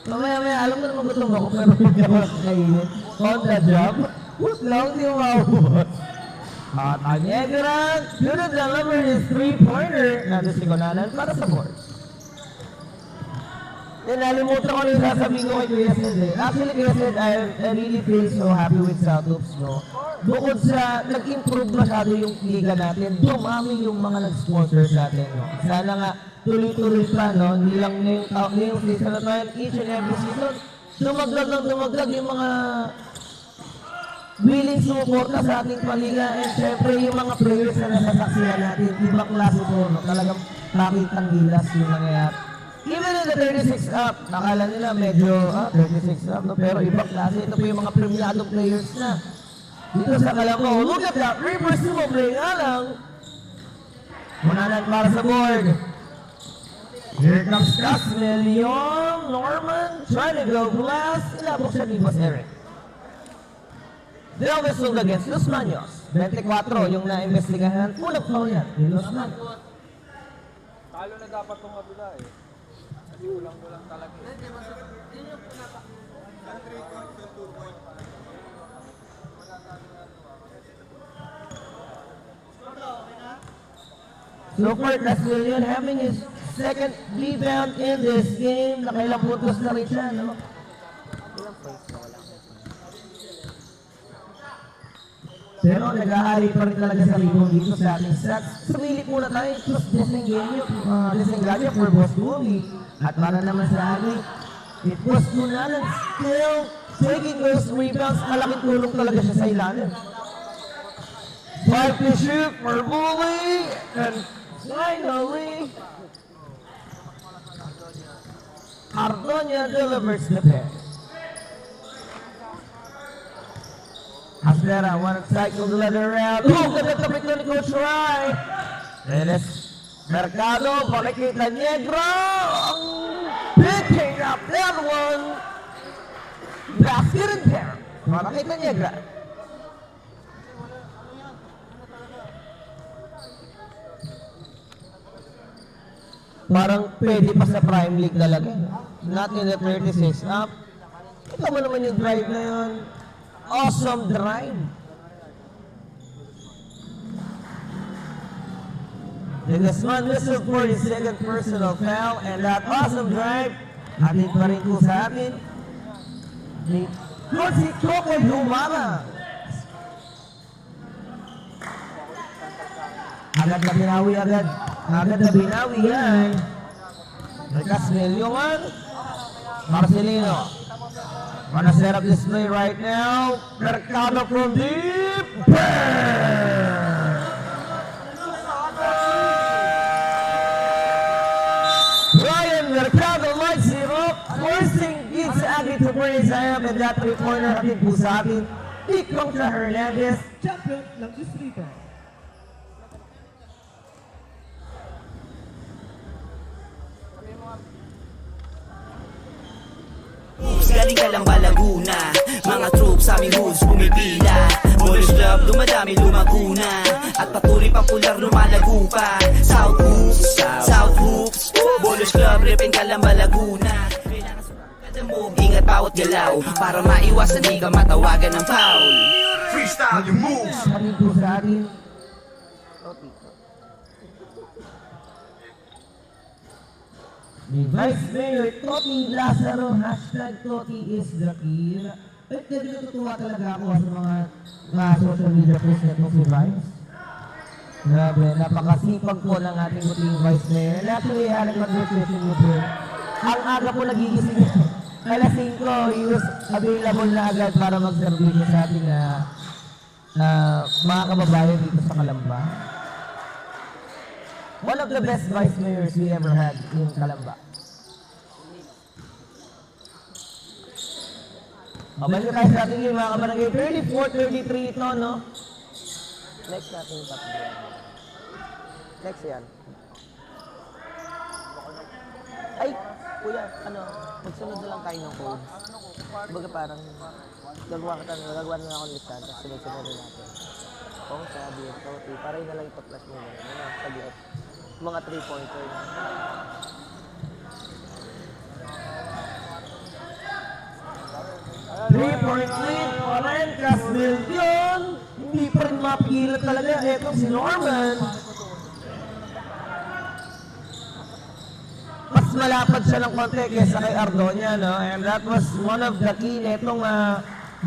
Mamaya, alam mo naman gutom ako, pero hindi ako nakakainin. On the job, food lang, hindi mo maubos. Tanyegaran, sunod na number is 3-pointer. Nandun si Konanan para sa board. Then, nalimutan ko rin sasabihin ko kay Kuya Sid eh. Actually, Kuya Sid, I really feel so happy with Southwoods, no? Bukod sa nag-improve masyado yung liga natin, dumami yung mga nag-sponsor sa atin, no? Sana nga, tuloy-tuloy pa, no? Hindi lang ngayong season na tayo, each and every season, dumagdag yung mga willing sumuporta sa ating paliga, and syempre yung mga players na nasasaksihan natin, ibang klase po, no? Talagang nakitang gilas yung nangyayari. Even in the 36 up, nakala nila medyo 36 up, no? Pero ibang klase, ito po yung mga premiadong players na. dito sa Calamba. Oh, look at that. Reverse mo, play nga lang. Munanan para sa board. Here comes Casmelion. Norman trying to go glass. Inabok siya ni Boss Eric. Del Vesug against Los Maños. 24 yung na-investigahan. Unang foul yan. Ni Los Maños. Talo na dapat tong kabila eh. Kasi ulang-ulang talaga eh. So far, Casmelion having his second rebound in this game. Nakailang puntos na rin siya, no? Pero nag-aari pa rin talaga sa rebound dito sa ating stats. Sumilip muna tayo. Just Desengaño for Boss Gumi. At para naman sa akin, it was Munanan still taking those rebounds. Malaking tulong talaga siya sa ilalim. 5 to shoot for Bully. And finally, Ardonia delivers the pass. Aslera, one cycle to let her out. Oh, ganda tapit na ni Coach Rai. Dennis Mercado, makikita Negro. Picking up that one. Basket and pair. Makikita Negra. Parang pwede pa sa Prime League talaga. Not in the 36 up. Ito mo naman yung drive na yun. Awesome drive. Desmond whistle for his second personal foul, and that awesome drive, atin pa rin po sa atin. Ni Coach Coco Humana. Agad na binawi agad. Agad na binawi yan. Casmelion man. Marcelino. Wanna set up this play right now. Mercado from deep. Ryan Mercado lights it up. Forcing Gibbs Agui to bring his eye up, and that three-pointer atin po sa atin. Ikong sa Hernandez. Champion ng distrito. Galing ka lang ba Laguna? Mga troops sa aming hoods pumipila. Bonus club, dumadami lumaguna. At patuloy pang pular lumalago pa. South Hoops, South Hoops. Bonus club, ripin ka lang ba Laguna? Kailangan sa mo, ingat bawat galaw. Para maiwasan di ka matawagan ng foul. Freestyle your moves. Atin po sa atin. Ni Vice Mayor Toti Lazaro, hashtag Toti is the key. Ay, kasi natutuwa talaga ako sa mga social media posts na itong si Vice. Grabe, napakasipag po ng ating buting Vice Mayor. And actually, nag-conversation mo po. Ang aga po nagigising. Alas 5, he was available na agad para mag-service sa ating mga kababayan dito sa Calamba. One of the best vice mayors we ever had in Calamba. Mabalik tayo sa ating yung mga kabarangay. 34-33 ito, no? Next natin yung top grade. Next yan. Ay, kuya, magsunod na lang tayo ng code. Kumbaga parang, gagawa na ako ng listahan, tapos sunod-sunod na natin. Kung sabi ito, para yun na lang ito-plus mo na. Sabi ito. Mga 3-pointer. Three-point lead pa rin, Casmelion. Hindi pa rin mapigilan talaga. Ito si Norman. Mas malapad siya ng konti kesa kay Ardonia, no? And that was one of the key na itong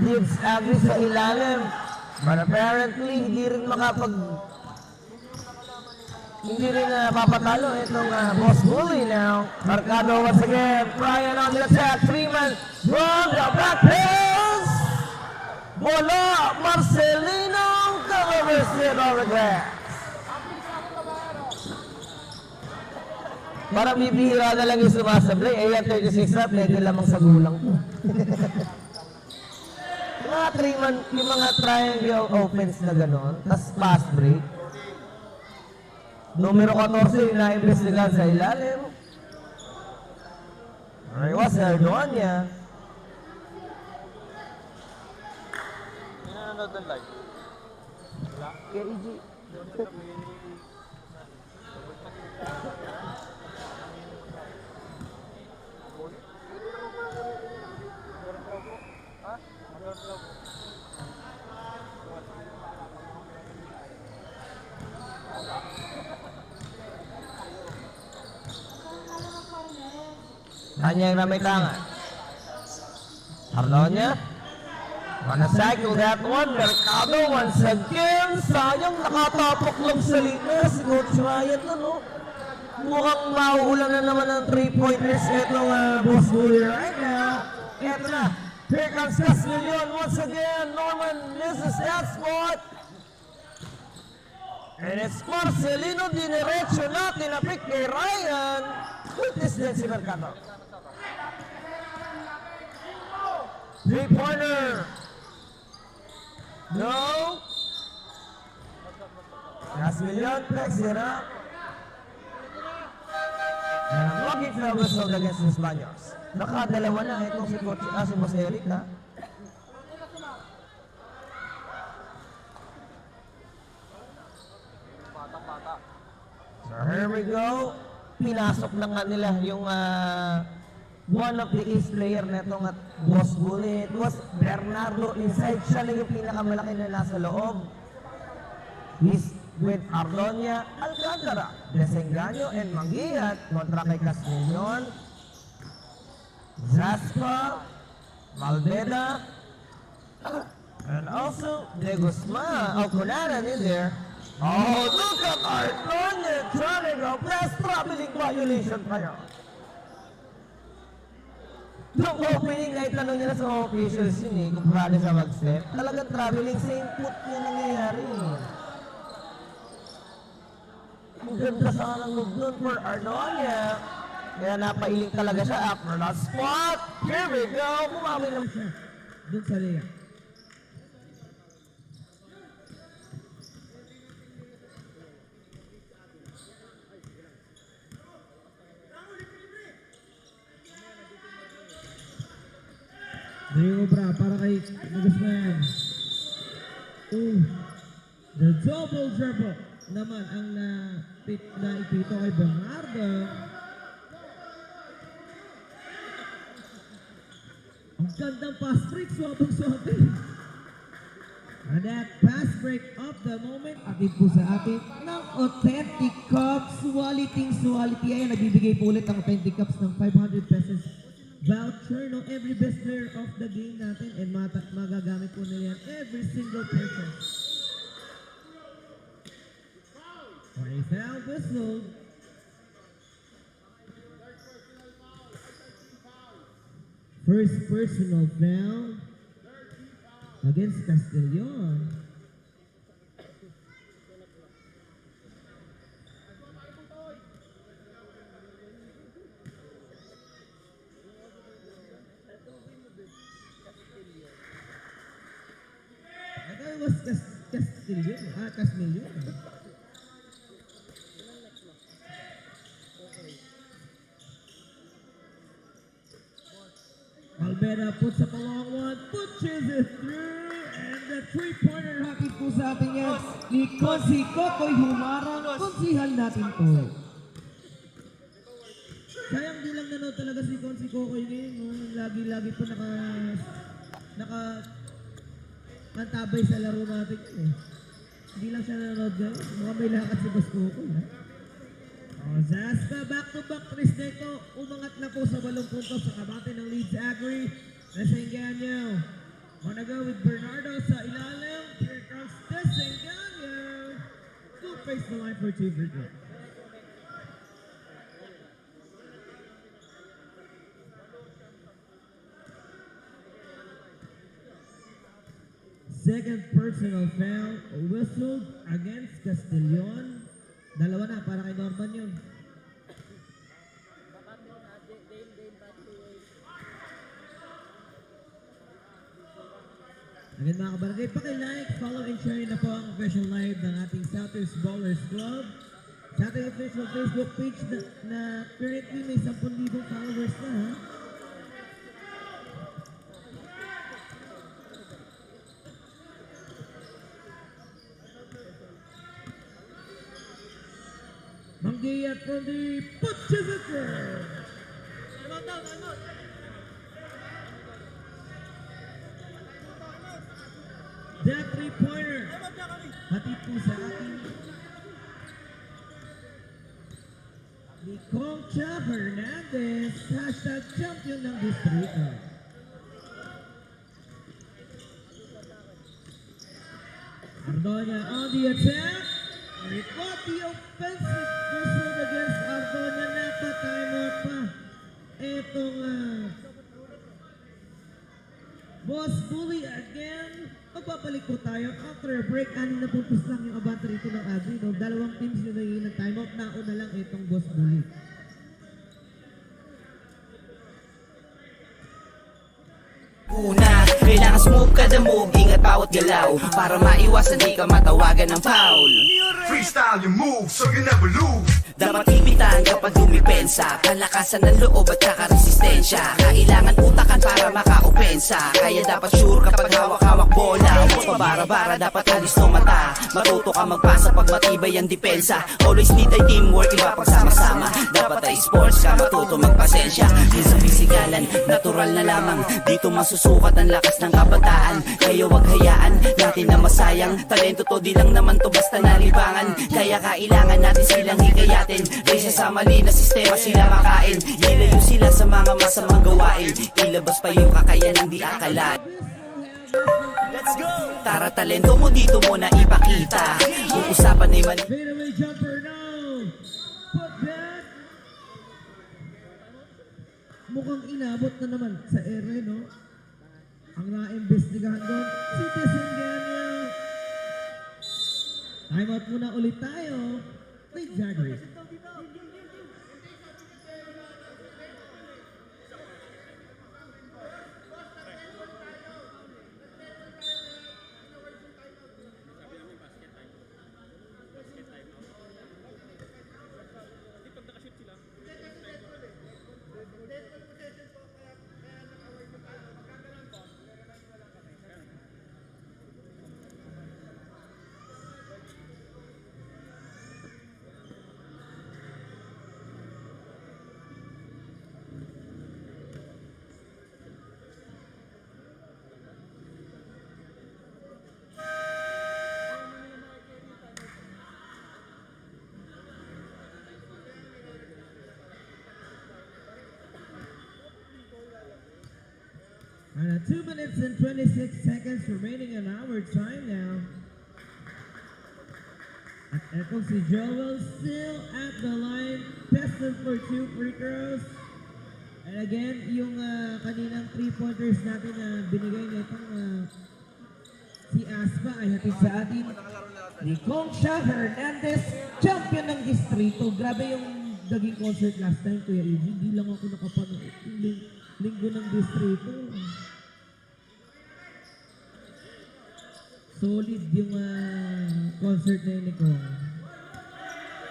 Gibbs Agui sa ilalim. But apparently, hindi rin papatalo itong Boss Bully now. Mercado once again. Brian on the attack. 3-man from the back pass. Bola. Marcelino delivers it on the glass. Parang bibihira na lang yung sumasablay. Ayan, 36 na. Pwede lamang sa gulang ko. Yung mga 3-man, yung mga triangle offense na gano'n, tas pass break. Numero 14 yung na-investigan sa ilalim. Iwas Erdogan niya. Sino nanonood ng live? Kaya EG. Kanya na may tangan. Arnonia. Wanna cycle that one. Mercado once again. Sayang nakatapok lang sa linya. Si Coach Ryan na no. Mukhang mauulan na naman ng 3-point miss itong Boss Bully right now. Eto na. Here comes Castillion once again. Norman misses that spot. And it's Marcelino diniretso na. Tinapik kay Ryan. Goodness din si Mercado. 3-pointer. No. Castillion picks it up. And a lucky foul whistle against the Spaniards. Nakadalawa na itong si Coach si Boss Eric na. So here we go. Pinasok na nga nila yung one of the ace player na itong at Boss Bully. It was Bernardo inside. Siya lang yung pinakamalaki na nasa loob. He's with Ardonia, Alcantara, Desengaño, and Manguiat kontra kay Castillion. Zaspa, Malveda, and also De Guzman. Alconaran in there. Oh, look at Ardonia trying to go plus traveling violation tayo. Nung opening night, tanong nila sa officials yun eh, kung paano siya mag-step. Talagang traveling sa input yung nangyayari. Ang ganda sana ng move nun for Ardonia. Kaya napailing talaga siya after that spot. Here we go. Bumawi lang siya. Dun sa Lea. Rio Bra para kay Guzman. The double dribble naman ang na ipito kay Bernardo. Ang gandang pass break, swabang-swabing. And that pass break of the moment, atid po sa atin ng Authentic Cups. Swaliting-swality. Ayan, nagbibigay po ulit ang Authentic Cups ng 500 pesos voucher no every best player of the game natin and magagamit po nila yan every single person. For a foul whistle. First personal foul against Castillion. I thought it was Castillion. Castillion. Almeda puts up a long one, punches it through, and the three-pointer hockey po sa atin yan ni Konsi Kokoy Humarang. Konsihan natin to. Sayang di lang nanood talaga si Konsi Kokoy ngayon. No? Lagi-lagi pa antabay sa laro natin eh. Hindi lang siya nanood ngayon. Mukhang may lakad si Boss Kokoy. Ha? Zaspa back-to-back tris nito. Umangat na po sa 8 puntos sa kabate ng Leeds Agri. Desengaño. Wanna go with Bernardo sa ilalim. Here comes Desengaño. To face the line for 2 free throws. Second personal foul whistled against Castillion. Dalawa na para kay Norman yun. Again mga kabarangay, paki-like, follow, and share na po ang official live ng ating Southwest Ballers Club. Sa ating official Facebook page na currently may 10,000 followers na ha. Manggaya from the Putchisitter. That three-pointer. Hatid po sa ating ni Concha Hernandez, hashtag champion ng distrito. Ardoña on the attack. It got the offensive whistle against Ardoña. Napa-timeout pa. Itong Boss Bully again. Magbabalik po tayo after a break. 6 na puntos lang yung abante rito ng Agri. No? Dalawang teams yung naging ng timeout. Nauna lang itong Boss Bully. Una, kailangan smooth kada move, ingat bawat galaw para maiwasan di ka matawagan ng foul. Freestyle your moves so you never lose. Dapat ipitan kapag dumipensa, palakasan ng loob at saka resistensya. Kailangan utakan para makaopensa, kaya dapat sure kapag hawak-hawak bola. Huwag pabara-bara, dapat alis ng mata. Matuto ka magpasa pag matibay ang depensa. Always need ay teamwork, iba pagsama-sama. Dapat ay sports ka, matuto magpasensya. Yun sa pisikalan, natural na lamang. Dito masusukat ang lakas ng kabataan. Kaya wag hayaan natin na masayang. Talento to, di lang naman to basta nalibangan. Kaya kailangan natin silang hikayatin. Raysa sa mali na sistema sila makain. Ilayo sila sa mga masamang gawain. Ilabas pa yung kakayanan di akalain. Let's go! Tara, talento mo dito mo na ipakita. Kung usapan ay mali. Fadeaway jumper now. Put back. Mukhang inabot na naman sa ere, no? Ang naimbestigahan doon, Citizen Daniel. Time out muna ulit tayo. Lead Zagreus. And 2 minutes and 26 seconds remaining in our time now. At echo si Joel still at the line, tested for 2 free throws. And again, yung kaninang 3-pointers natin na binigay nitong si Aspa ay hatid sa atin ni Concha Hernandez, champion ng distrito. Grabe yung naging concert last time, Kuya Eugene. Hindi lang ako nakapanood. Linggo ng distrito. Solid yung concert na yun ni Kong.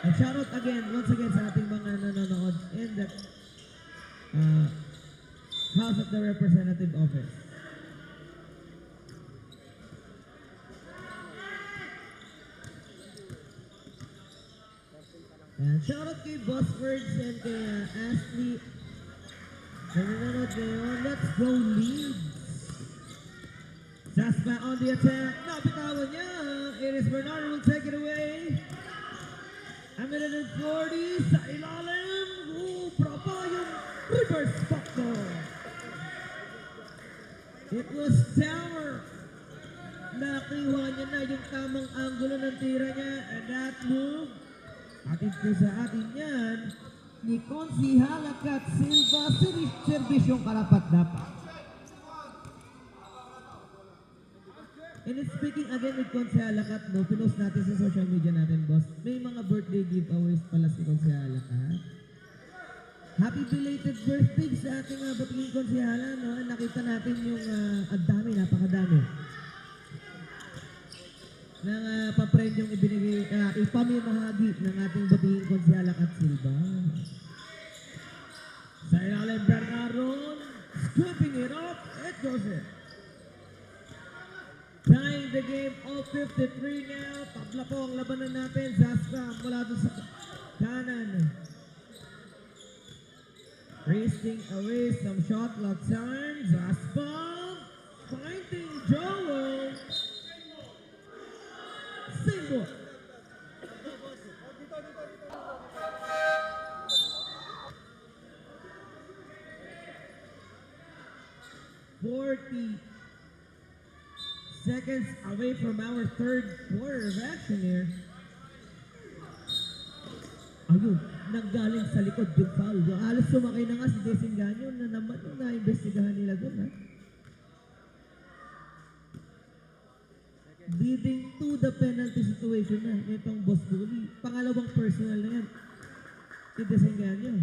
And shoutout again, once again sa ating mga nanonood in the House of the Representative Office. And shoutout kay Bosswords and kay Ashley. Nanonood ngayon, let's go Leeds! Zaspa on the attack. Napitawan niya. It is Bernardo will take it away. A minute and 40 sa ilalim. Propa yung reverse factor. It was Tower. Nakiwa niya na yung tamang angulo ng tira niya. And that move, atin ko sa atin yan, ni Consi Halakat Silva, servisyong karapat dapat. And speaking again with Consi Halakat, no, pinost natin sa social media natin, boss. May mga birthday giveaways pala si Consi Halakat. Happy belated birthday sa ating batingin Konsihala, no? Nakita natin yung ang dami, napakadami. ng papremyong ibinigay, ipamimahagi ng ating butihing konsyala at Silva. Sa ilalim Bernaron, scooping it up, it goes in. Tying the game of 53 now. Tabla po ang labanan natin. Zastra mula doon sa kanan. Racing away some shot clock time. Zastra finding Joel. Single. Seconds away from our third quarter of action here. Ayun, nanggaling sa likod yung foul. Alas sumakay na nga si Desenganyo na naman yung na-investigahan nila doon, ha? Leading to the penalty situation na itong Boss Bully. Pangalawang personal na yan. Si Desenganyo.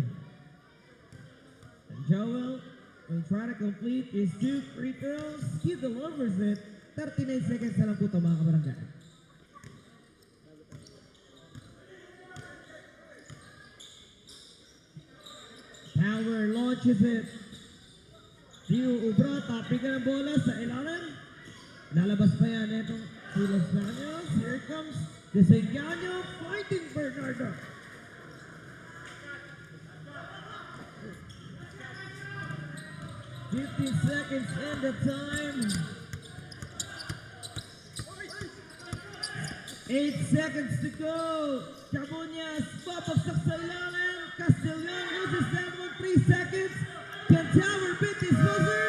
And Joel will try to complete his 2 free throws. He delivers it. 39 seconds na lang po ito, mga kabarangay. Power launches it. Dio Ubra, tapigan ang bola sa ilalim. Lalabas pa yan itong Silas Daniels. Here comes Desenganyo fighting Bernardo. $15 seconds in the time. 8 seconds to go. Cabuñas, papagsak sa ilalim. Castellan loses that one. 3 seconds. Can Tower beat his buzzer?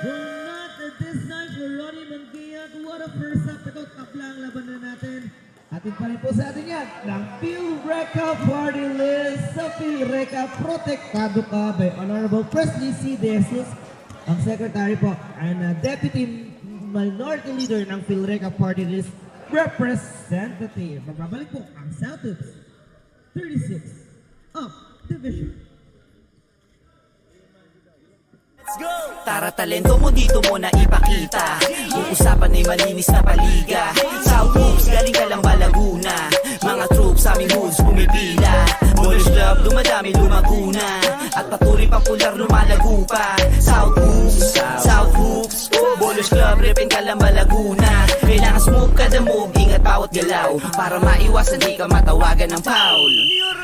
Well, not at this time for Ronnie Manguiat. What a first half. Ito, tabla ang labanan natin. Atin pa rin po sa atin yan ng PhilReca Party List. Sa PhilReca, protektado ka by Honorable Presley C. Desus, ang Secretary po, and Deputy Minority Leader ng PhilReca Party List Representative. Magbabalik po ang South Hoops 36 of Division. Tara, talento mo dito mo na ipakita. Uusapan ay malinis na paliga. South Hoops, galing ka lang ba Laguna? Mga troops sa aming hoods pumipila. Ballers Club, dumadami lumaguna. At patuloy popular lumalago pa. South Hoops, South Hoops. Ballers Club, repin ka lang ba Laguna? Kailangan smooth ka the move, ingat bawat galaw. Para maiwasan di ka matawagan ng foul.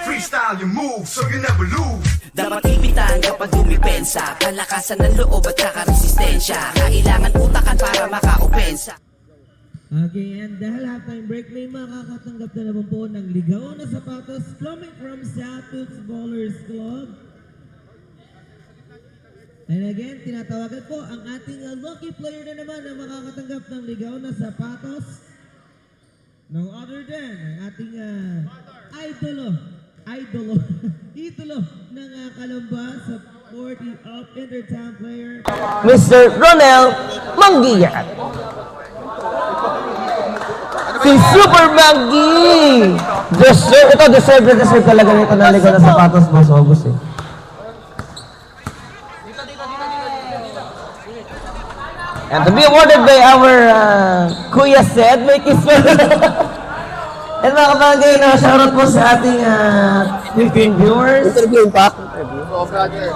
Freestyle your move so you never lose. Dapat ipitan kapag dumipensa. Palakasan ng loob at saka resistensya. Kailangan utakan para maka-opensa. Okay, and dahil halftime break, may makakatanggap na naman po ng ligaw na sapatos coming from South Hoops Ballers Club. And again, tinatawagan po ang ating lucky player na naman na makakatanggap ng ligaw na sapatos. No other than ang ating idolo ng Kalamba sa 40 of Intertown player. Mr. Ronel Manguiat. Si Super Mangi! Deserve talaga nito na ligaw na sapatos, Boss August eh. And to be awarded by our Kuya Sed, may kismet. And mga kabagay, shoutout po sa ating 15 viewers. Interview pa? Oh, brother.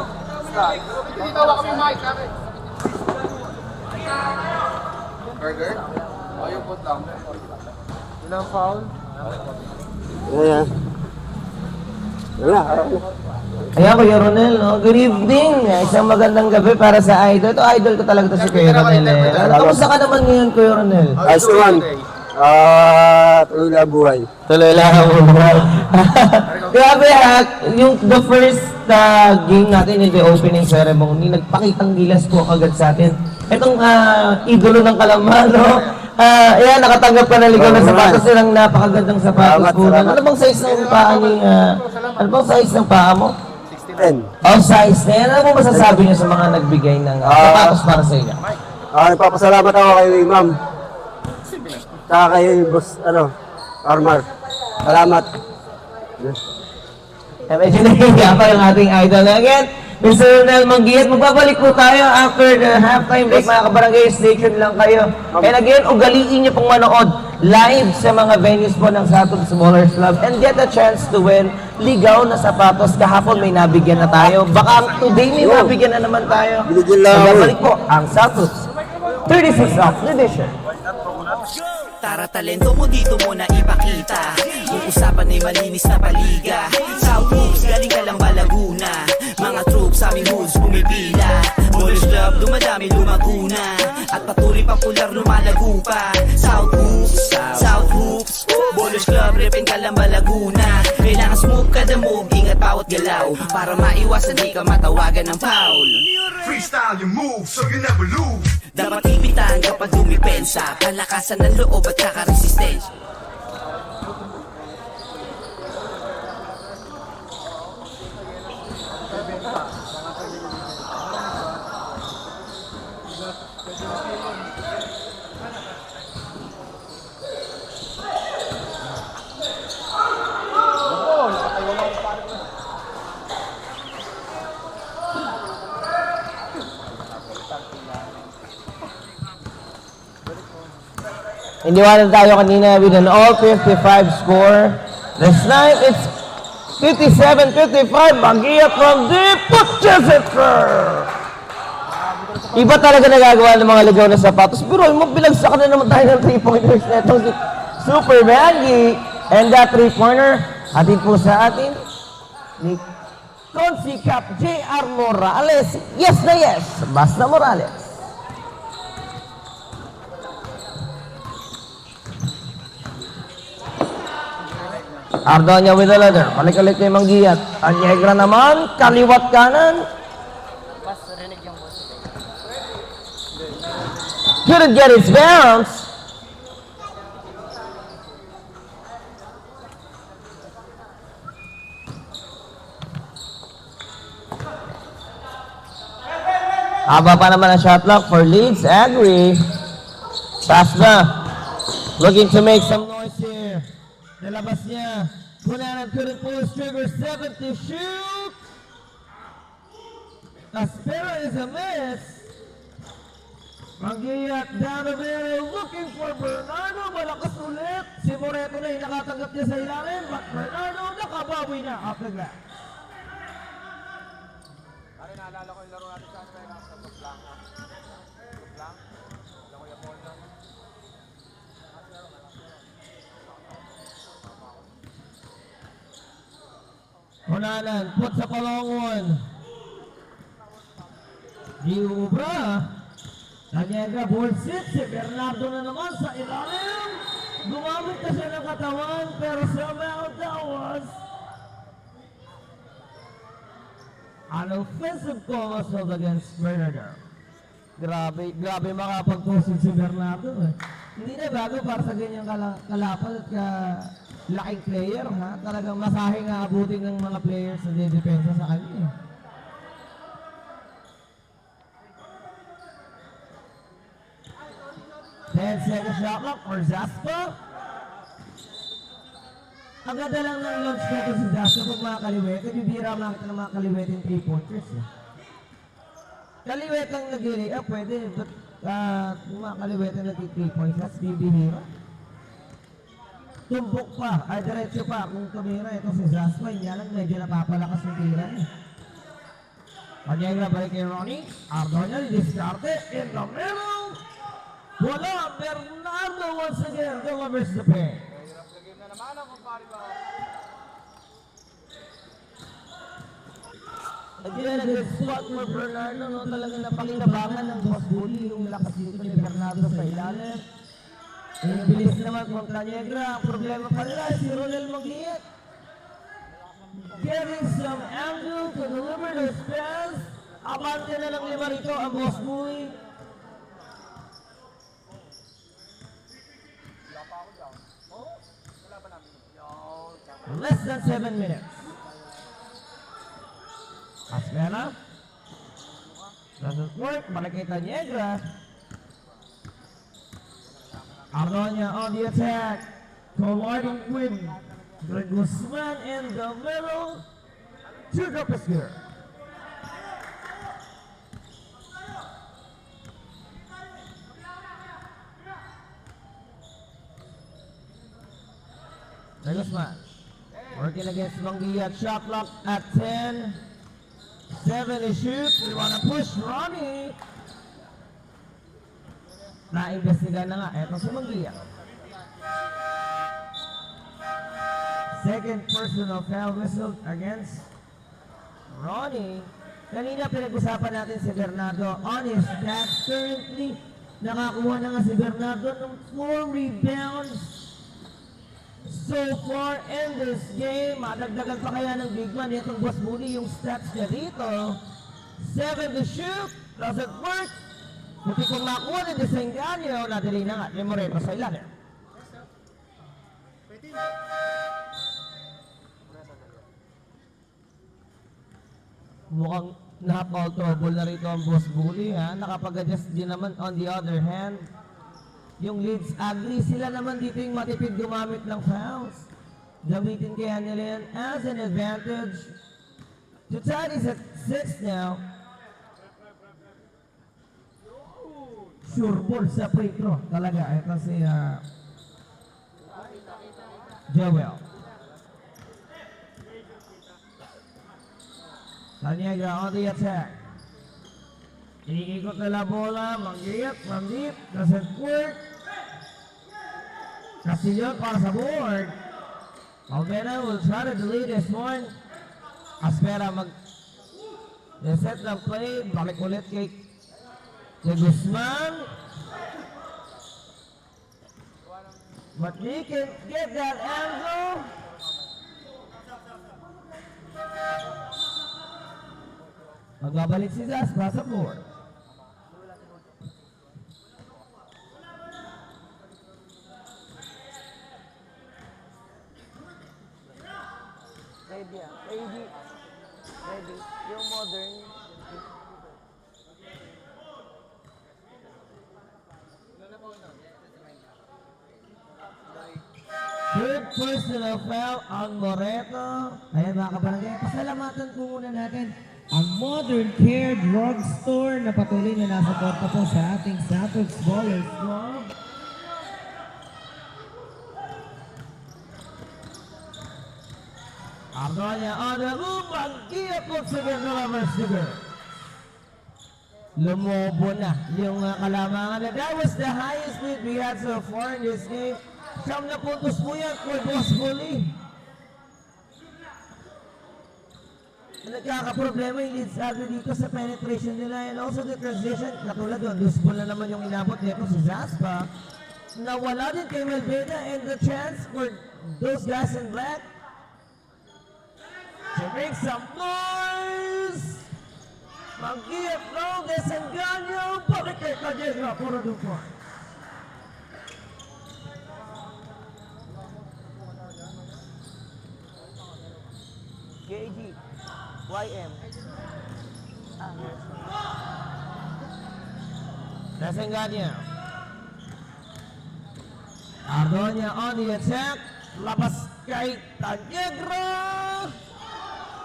Dito ako yung mic, akin. Burger? O, yung put lang. Ilang foul? Ayan. Ayan, Kuya Ronel, no? Good evening. Isang magandang gabi para sa idol. Ito, idol ko talaga to si Kuya Ronel. Kamusta ka naman ngayon, Kuya Ronel? Ayos naman. Tuloy lang buhay. Tuloy lang ang buhay. Grabe ha, yung the first game natin in the opening ceremony, nagpakitang gilas po agad sa atin. Itong idolo ng Kalamba, no? Ayan, nakatanggap ka na ligaw ng sapatos. Silang napakagandang sapatos po. Ano bang size ng paa ni, ano bang size ng paa mo? 10. Oh, size na yan. Ano mo masasabi niyo sa mga nagbigay ng sapatos para sa inyo? Nagpapasalamat ako kay Ma'am. Saka kay Boss, Armar. Salamat. Medyo nahihiya pa yung ating idol. Again, Mr. Ronel Manggiyat, magbabalik po tayo after the halftime break, mga kabarangay. Stay tuned lang kayo. And again, ugaliin niyo pong manood live sa mga venues po ng Southwood Smallers Club and get a chance to win ligaw na sapatos. Kahapon may nabigyan na tayo. Baka today may nabigyan na naman tayo. Magbabalik po ang Southwood 36th Off Edition. Tara, talento mo dito mo na ipakita. Yung usapan ay malinis na paliga. South Hoops, galing ka lang ba Laguna? Mga troops sa aming hoods pumipila. Boys Club, dumadami lumaguna. At patuloy popular lumalago pa. South Hoops, South Hoops. Boys Club, repin ka lang ba Laguna? Kailangan smooth kada move, ingat bawat galaw. Para maiwasan di ka matawagan ng foul. Freestyle your move so you never lose. Dapat ipitan kapag dumipensa. Palakasan ng loob at saka resistensya. Iniwanan tayo kanina with an all 55 score. This time, it's 57-55. Manggiyat from deep, pushes it through. Iba talaga nagagawa ng mga ligaw na sapatos. Pero bilagsakan na naman tayo ng 3-pointers na ito. Si Super Mangy. And that 3-pointer, hatid po sa atin ni Consi Cap J.R. Morales. Yes na yes. Basta Morales. Ardonia with the leather. Balik-alik kay Manggiyat. Anyegra naman. Kaliwat kanan. Couldn't get his bounce. Haba pa naman ang shot clock for Leeds. Agri. Pass na. Looking to make some noise here. Nalabas niya. Kunanan couldn't pull his trigger. 7 to shoot. Aspera is a miss. Manggiyat down the middle. Looking for Bernardo. Malakas ulit. Si Moreto na yung nakatanggap niya sa ilalim. But Bernardo nakabawi na off the glass. Pare, naalala ko yung laro natin sa Aspera. Sa Blanca. Blanca. Alam ko yung Molda. Kunanan, put sa palongon. Diubra. Tanyega, ball sit. Si Bernardo na naman sa ilalim. Gumamit na siya ng katawan, pero somehow that was an offensive call assault against Bernardo. Grabe makapag-posted si Bernardo. Hindi na bago para sa ganyang kalapal at laking player, ha? Talagang masahe nga abutin ng mga players na dedepensa sa kanya. 10-second shot clock for Zaspa. Ang ganda lang ng launch natin si Zaspa kung mga kaliwet. Bibira makita ng mga kaliwet yung 3-pointers. Kaliwet lang nag-lay up, pwede. But kung mga kaliwet ang nag-3 points, that's bibihira. Tumbok pa, ay diretso pa. Kung tumira ito si Zaspa, hindi lang medyo napapalakas yung tira niya. Pag-iagra balik kay Ronnie. Ardonia, diskarte in the middle. Wala, Bernardo once again delivers the pay. Hirap sa game na naman ang kumpare ba? Nag-squat mo Bernardo, no? Talagang napakinabangan ng boss bully yung lakas dito ni Bernardo sa ilalim. Yung bilis naman kung Tanyegra, ang problema pa nila si Ronel Manggiyat. Getting some angle to deliver those pass. Abante na lang 5 rito ang boss bully. Less than 7 minutes. Aspera. Doesn't work. Balik kay Tanyegra. Ardonia on the attack. Colliding with Greg Guzman in the middle. Two-drop is good. Anakin against Mangia. Shot clock at 10. 7 to shoot. We wanna push Ronnie. Naimbestigan na nga. Eto si Mangia. Second personal foul whistle against Ronnie. Kanina pinag-usapan natin si Bernardo on his stats. Currently, nakakuha na nga si Bernardo ng 4 rebounds so far in this game. Madagdagan pa kaya ng big man itong Boss Bully yung stats niya dito. 7 to shoot. Doesn't work. Buti kung makuha ni Desenganyo, nadali na nga ni Moreno sa ilalim. Mukhang na-foul trouble na rito ang Boss Bully, ha? Nakapag-adjust din naman on the other hand. Yung Leeds Agri, sila naman dito yung matipid gumamit ng fouls. Gamitin kaya nila yan as an advantage. Chuchan is at 6 now. Sure ball sa free throw. Talaga, ito si Joel. Tanyega on the attack. Iniikot nila bola, manggiyat, mandip, doesn't work. Castillo para sa board. Almena will try to delete this one. Aspera set ng play, balik ulit kay Guzman. But he can get that angle. Magbabalik si Zaspa sa board. Ready ah. Ready. Ready. Yung modern. Good personal foul on Moreto. Ayan mga kabarangay, pasalamatan po muna natin ang Modern Care Drugstore na patuloy na nasuporta po sa ating Santos Ballers Club. Ardonya on the move, mag-iap po sa ganda Lovers Sugar. Lumobo na yung kalamangan na that was the highest lead we had so far in this game. Siyam na puntos po yan for Boss Bully. Nagkakaproblema yung Leeds Agri dito sa penetration nila and also the transition. Katulad doon, loose ball na naman yung inabot nito si Zaspa. Nawala din kay Melveda and the chance for those guys in black to make some noise. Mag-iap long, Desenganyo, bakit kay Kajegra, puro doon po. KG. YM. Desenganyo. Ardonya on the attack. Labas kay Tajegra.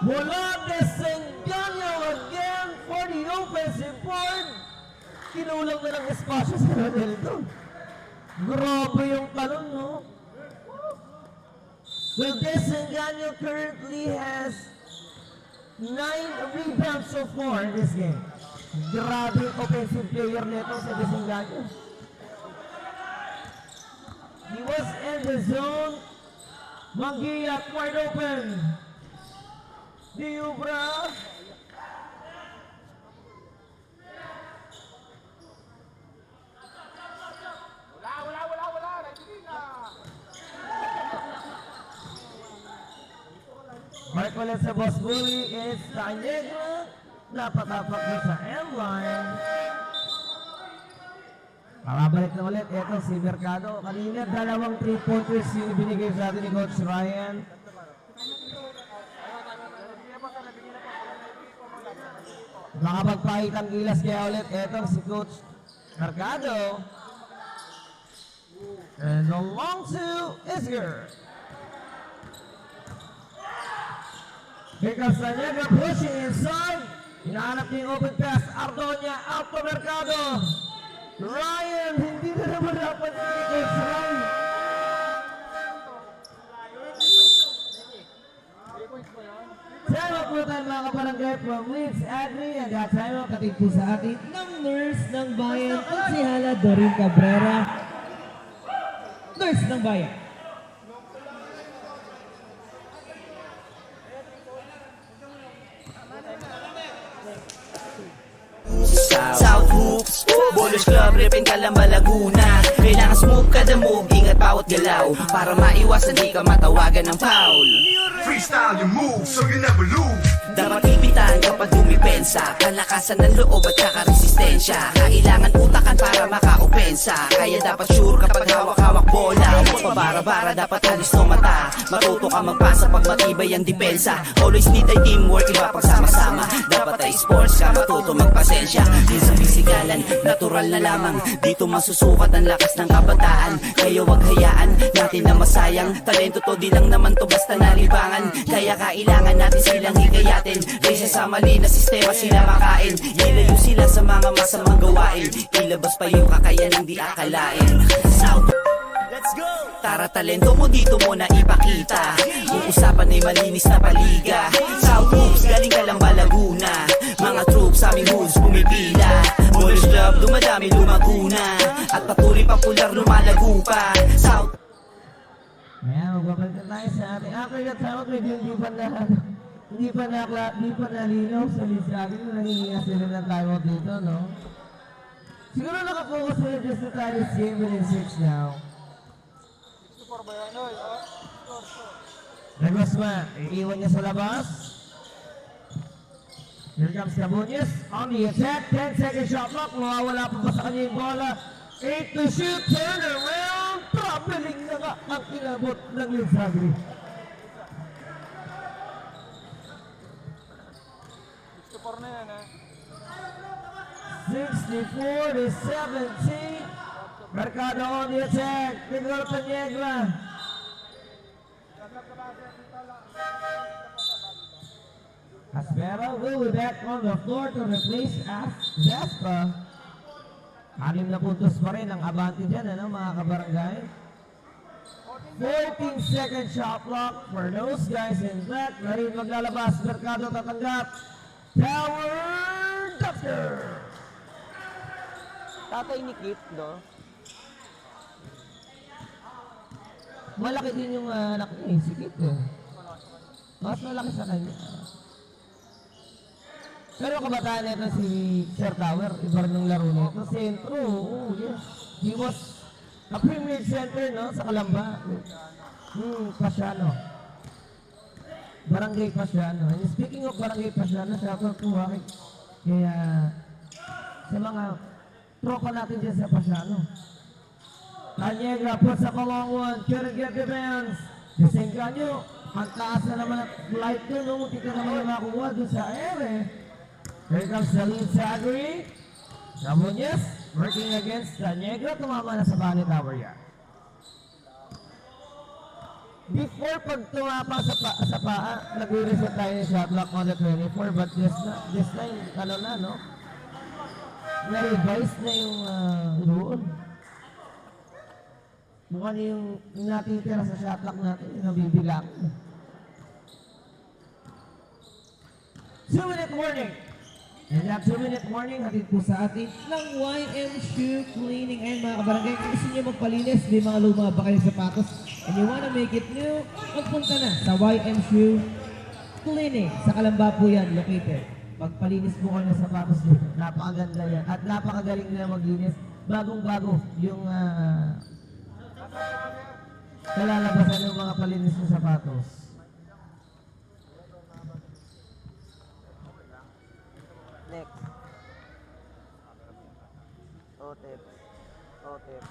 Wala Desenganyo again for the offensive board. Kinulang na ng espasyo sa Rodel ito. Grabe yung talon, no? Well, Desenganyo currently has 9 rebounds so far in this game. Grabe yung offensive player nito sa Desenganyo. He was in the zone. Manggiyat wide open. Diubra. Wala. Nandiyan na. Mark ulit sa Boss Bully is Tañegra. Napatapak na sa end-line. Makabalik na ulit. Ito si Mercado. Kanina, 2 3-pointers yung ibinigay sa atin ni Coach Ryan. Makapagpahit ang gilas kaya ulit. Ito si Coach Mercado. And the long two is here. Here comes Tañegra pushing inside. Hinahanap niya yung open pass. Ardonya out to Mercado. Ryan, hindi na naman dapat si Coach Ryan. Kalibutan mga kabarangay from Leeds, Agri, and that time kapatid po sa atin ng nurse ng bayan, Konsihala Doreen Cabrera. Nurse ng bayan. South Hoops, Bowlers Club, Ripin Calamba, Laguna. Kailangan smooth kada move, ingat bawat galaw para maiwasan di ka matawagan ng foul. Freestyle your moves so you never lose. Dapat ipitan kapag dumipensa, kalakasan ng loob at saka resistensya. Kailangan utakan para makaopensa, kaya dapat sure kapag hawak-hawak bola. Huwag pabara-bara, dapat halis no mata. Matuto ka magpasa pag matibay ang depensa. Always need ay teamwork, iba pagsama-sama. Dapat ay sports ka, matuto magpasensya. Di sa bisigalan, natural na lamang. Dito masusukat ang lakas ng kabataan. Kaya wag hayaan natin na masayang. Talento to, di lang naman to basta nalibangan. Kaya kailangan natin silang hikayatin. Kaysa sa mali na sistema sila makain. Ilayo sila sa mga masamang gawain. Ilabas pa yung kakayanang di akalain. South, let's go! Tara, talento mo dito mo na ipakita. Uusapan ay malinis na paliga. South Hoops, galing ka lang ba Laguna? Mga troops sa aming hoods pumipila. Bowlers Club, dumadami lumaguna. At patuloy popular lumalago pa. South, Ayan, magbabalik na tayo sa ating actually at sama ko hindi pa nalinaw sa lisagin na nangingiya sila ng timeout dito, no? Siguro nakafocus sila just na tayo is game within 6 now. 64 ba yan? Oy, Nagosma, iiwan niya sa labas. Here comes Cabuñas on the attack, 10-second shot clock, mawawala pa sa kanya yung bola. 8 to shoot, turn around, traveling na nga ang inabot ng Linsagri. 64 na yan, eh. 64 to 17. Mercado on the attack. Miguel Paniegra. Aspera will be back on the floor to replace Jaspa. 6 na puntos pa rin ang abante dyan, ano, mga kabarangay. 14-second shot clock for those guys in black. Marin maglalabas. Mercado tatanggap. Tower Doctor. Tatay ni Kip, no? Malaki din yung anak niya, si Kit eh. Mas malaki sa kanya. Pero kabataan nito si Sir Tower, iba rin ng laro nito. Sentro, oh yes. He was a premier center, no, sa Calamba. Pasiano. Barangay Pasiano. And speaking of Barangay Pasiano, shoutout po kaya sa mga tropa natin dyan sa Pasiano. Taniegra puts up a long one, couldn't get the bounce. Desenganyo, ang taas na naman at flight doon, no? Muntik na naman yung makuha doon sa ere. Here comes the lead Sagri. Cabuñas, working against Taniegra, tumama na sa Bani Tower yan. Before pag tumapa sa paa, nag-reset tayo ng shot clock on the 24, but this time, ano na, no? Na-revise na yung roon. Mukhang yung natitira sa shot clock natin, yung nabibilang. 2-minute warning. And that 2-minute warning, hatid po sa atin ng YM Shoe Cleaning. And mga kabarangay, kung gusto nyo magpalinis, may mga luma ba kayong sapatos, and you wanna make it new, magpunta na sa YM Shoe Cleaning. Sa Calamba po yan, located. Pagpalinis po kayo ng sapatos dito, napakaganda yan. At napakagaling nila maglinis. Bagong-bago yung kalalabasan ng mga palinis ng sapatos. Next. Otep. Otep.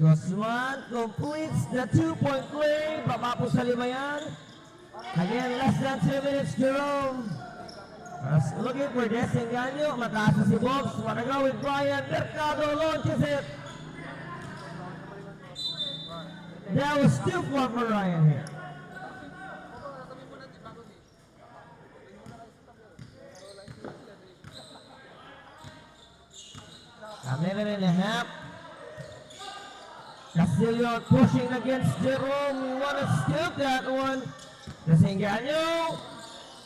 Guzman completes the 2-point play. Baba po sa 5 yan. Again, less than 2 minutes, Jerome. Looking for Desenganyo. Mataas na si Bobs. Wanna go with Brian. Mercado launches it. That was too far for Ryan here. A minute and a half. Castillo pushing against Jerome. You want to skip that one. Desengaño.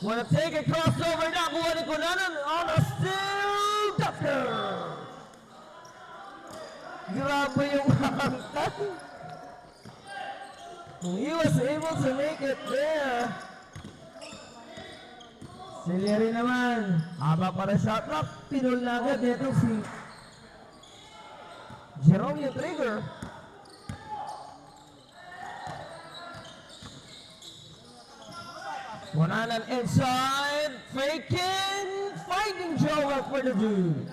Want to take a crossover. Nakuha ni Cunanan on a still doctor. Grabe yung hangtan. He was able to make it there. Silieri naman. Haba para shot clock. Pinul na agad dito si Jerome yung trigger. Cunanan inside. Faking. Finding Joel for the Jews.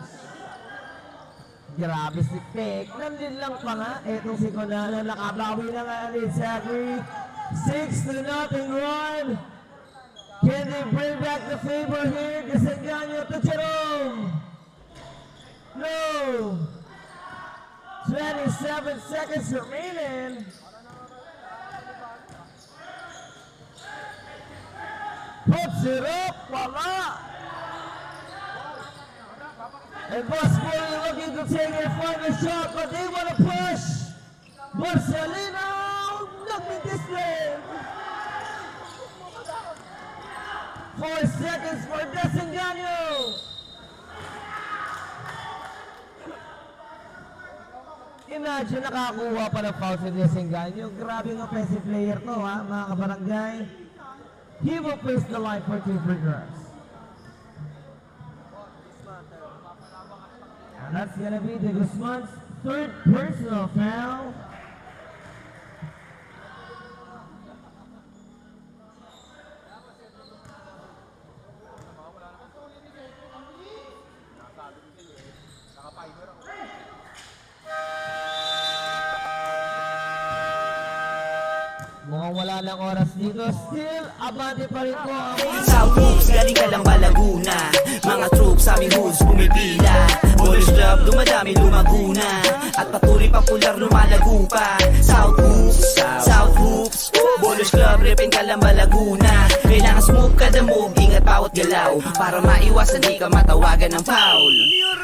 Grabe si Fake. Nandun lang pa nga. Etong si Cunanan. Nakabawi na nga ni Zachary. 6-0 run. Can they bring back the favor here? Desengaño to Jerome. No. 27 seconds remaining. Puts it up. Wala. And Boston looking to take a final shot, but they want to push. Marcelino. Nothing this time. 4 seconds for Desengaño. Imagine nakakuha pa ng foul si Desengaño. Grabe ng offensive player to ha, mga kabarangay. He will face the line for 2 free throws. And that's gonna be De Guzman's 3rd personal foul. Mukhang wala ng oras dito. Still, abante pa rin ko ang South Hoops, galing ka lang ba Laguna? Mga troops sa aming hoods pumipila. Boys Club, dumadami lumaguna. At patuloy popular lumalago pa. South Hoops, South Hoops. Boys Club, ripin ka lang ba Laguna? Kailangan smooth ka the move, ingat bawat galaw. Para maiwasan di ka matawagan ng foul.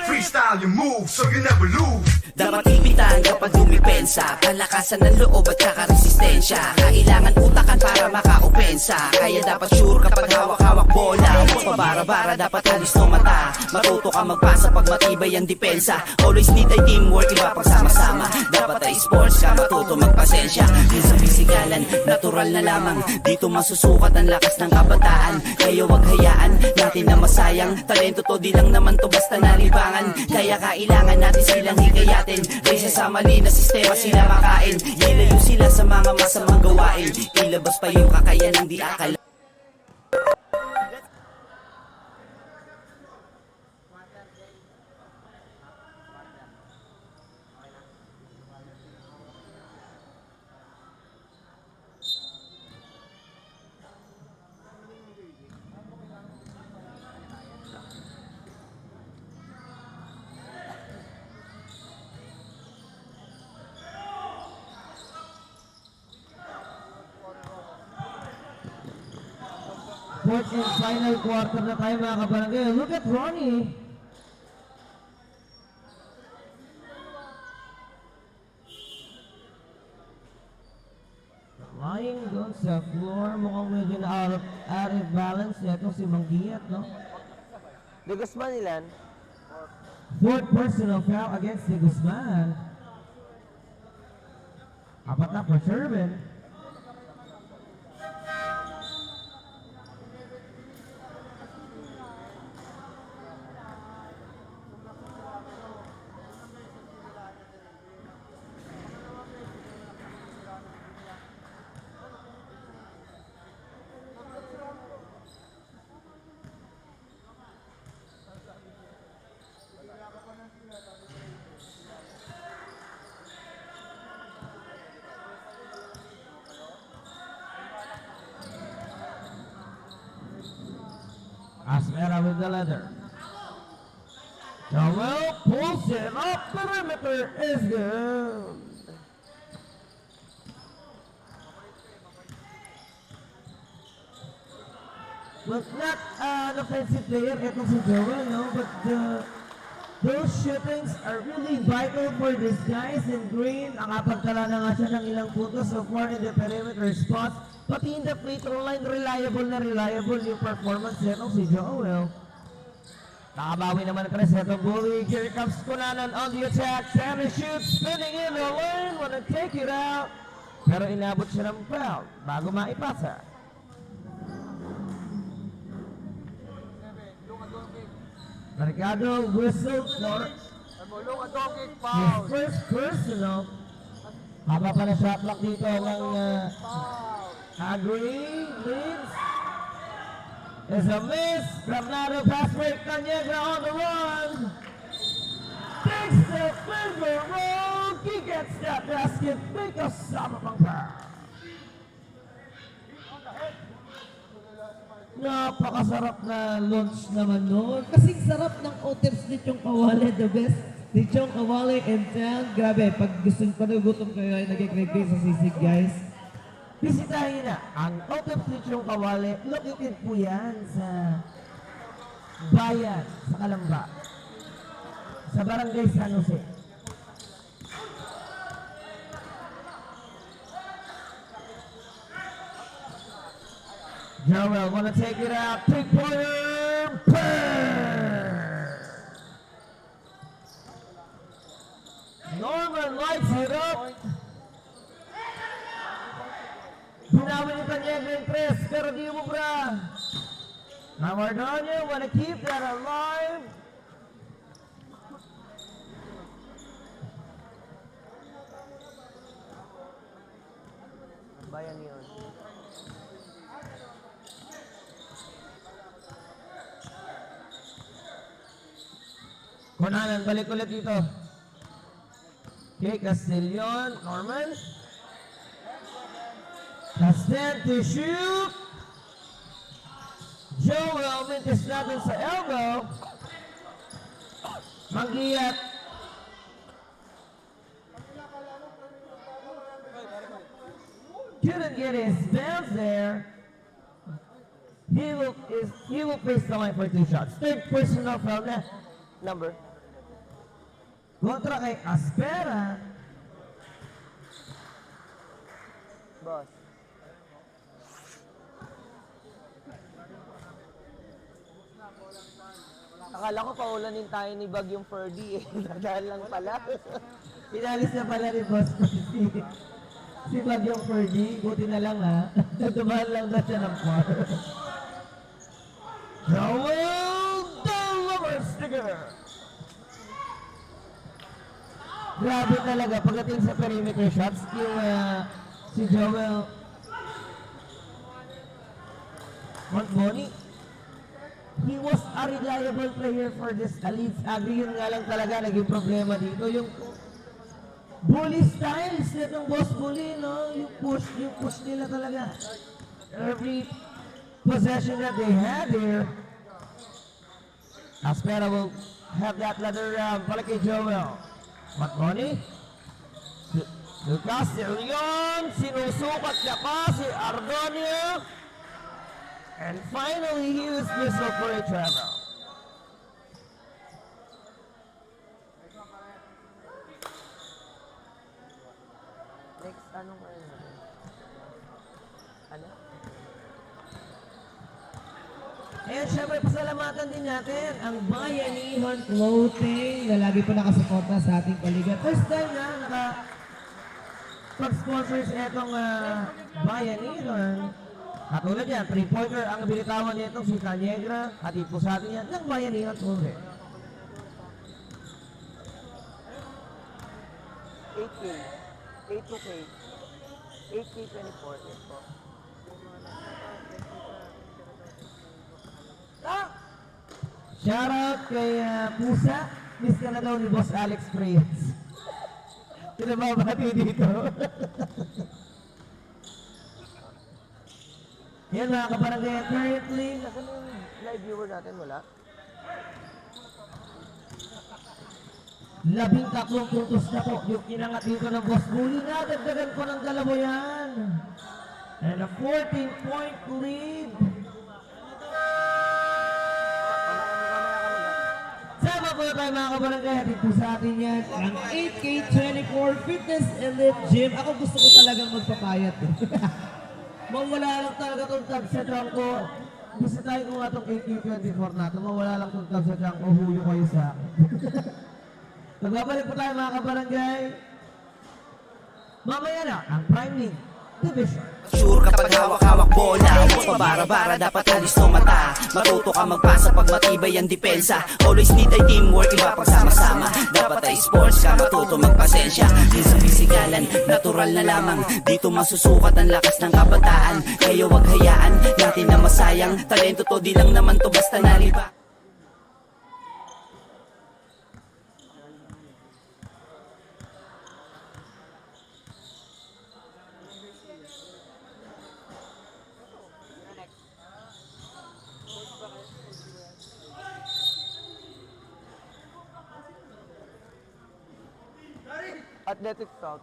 Freestyle your moves so you never lose. Dapat ipitan kapag dumipensa. Kalakasan ng loob at saka resistensya. Kailangan utakan para maka-opensa. Kaya dapat sure kapag hawak-hawak bola. Huwag pabara-bara, dapat halis no mata. Matuto ka magpasa pag matibay ang depensa. Always need ay teamwork, iba pag sama-sama. Dapat ay sports ka, matuto magpasensya. Din sa pisikalan, natural na lamang. Dito masusukat ang lakas ng kabataan. Kaya wag hayaan natin na masayang. Talento to, di lang naman to basta nalibangan. Kaya kailangan natin silang hikayatin. Kaysa sa mali na sistema sila makain. Ilayo sila sa mga masamang gawain. Ilabas pa yung kakayanang di akala. fourth and final quarter na tayo mga kabarangay. Look at Ronnie. Lying doon sa floor. Mukhang medyo na out of balance. Ito si Manggiat, no? De Guzman ilan? 4th personal foul against De Guzman. Apat na for Sherman. Asmera with the leather. Joel pulls it up. Perimeter is good. Well, not an offensive player, itong si Joel, no? But Those shootings are really vital for these guys in green. Nakapagtala na nga siya ng ilang puntos so far in the perimeter spots. Pati in the free throw line, reliable yung performance nito si Joel. Nakabawi naman ang Crescento Bully. Here comes Kunanan on the attack. Sammy shoots, spinning in the lane. Wanna take it out. Pero inabot siya ng foul bago maipasa. Mercado whistle for his first personal. Haba pa na shot clock dito ng Agri leads. It's a miss. Bernardo pass break. Cañegra on the run. Takes the finger roll. He gets that basket. Make a stop of napakasarap na launch naman noon. Kasing sarap ng OTEPs ni Chong Kawale, the best ni Chong Kawale in town. Grabe, pag gusto nyo panugutom kayo ay nag-crave sa sisig, guys. Bisitahin na ang OTEPs ni Chong Kawale. Located po yan sa bayan, sa Kalamba. Sa Barangay San Jose. Joel wanna take it out. Three-pointer. Norman lights it up. Binawi ni Cañegra yung tres, pero di mo bra. Now Ardonia wanna keep that alive. Bayan yun. Kunanan, balik ulit dito. Okay, Castillon, Norman. Castel to shoot. Joel mintis natin sa elbow. Manggiyat. Couldn't get his bounce there. He will face the line for 2 shots. Third personal foul na. Number. Kontra kay Aspera. Boss. Akala ko paulanin tayo ni Bagyong Ferdy eh. Dahil lang pala. Pinalis na pala rin boss si Bagyong Ferdy. Buti na lang ha. Dumaan lang na siya ng par. Joel the Sticker. Grabe talaga pagdating sa perimeter shots yung si Joel Montboni. He was a reliable player for this Leeds Agri. Yun nga lang talaga naging problema dito. Yung bully styles nitong boss bully, no? Yung push nila talaga. Every possession that they had here. Aspera will have that ladder para kay Joel. Montboni. Lucas Leon. Sinusukat niya pa si Ardonia. And finally, he was whistled for a travel. Next, anong ano? And syempre, pasalamatan din natin ang Bayanihon Clothing na lagi po nakasuporta sa ating paliga. First time na pag-sponsors itong Bayanihon. Katulad yan, 3-pointer ang binitawan nitong si Cañegra. Hatid po sa atin yan ng Bayanihon Clothing. 8K. 8K. 8K 24. Yes po. Shoutout kay Pusa. Miss ka na daw ni Boss Alex Frias. Pinababati dito. Yan mga kabarangay, currently, Nasaan yung live viewer natin? Wala? 13 puntos na po yung inangat dito ng Boss Bully. Nadagdagan po ng dalawa yan. And a 14-point lead. Sama po tayo mga kabarangay. Hatid po sa atin yan ang 8K24 Fitness Elite Gym. Ako gusto ko talagang magpapayat. Mawala lang talaga itong tab sa tiyan ko. Gusto tayo kung nga itong 8K24 natin. Mawala lang itong tab sa tiyan ko. Huyo kayo sa akin. Nagbabalik po tayo mga kabarangay. Mamaya na ang Prime League Division. Sure kapag hawak-hawak bola, huwag pabara-bara, dapat alis no mata. Matuto ka magpasa pag matibay ang depensa. Always need ay teamwork, iba pagsama-sama. Dapat ay sports ka, matuto magpasensya. Din sa pisikalan, natural na lamang. Dito masusukat ang lakas ng kabataan. Kaya wag hayaan natin na masayang. Talento to, di lang naman to basta naliba. Athletic South.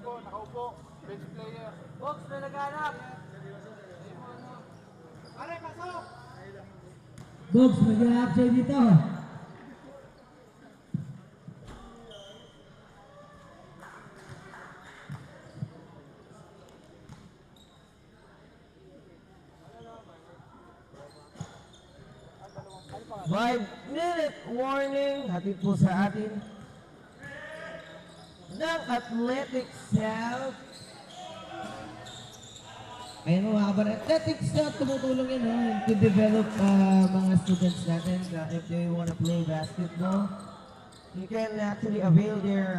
Nakaupo, bench player. Box na naghanap. Pare, pasok! Bogs, mag-a-upside dito. Five-minute warning. Hatid po sa atin ng Athletic South. Ayun mga kabaran, Athletic South, tumutulong yan to develop mga students natin if they want to play basketball. You can actually avail their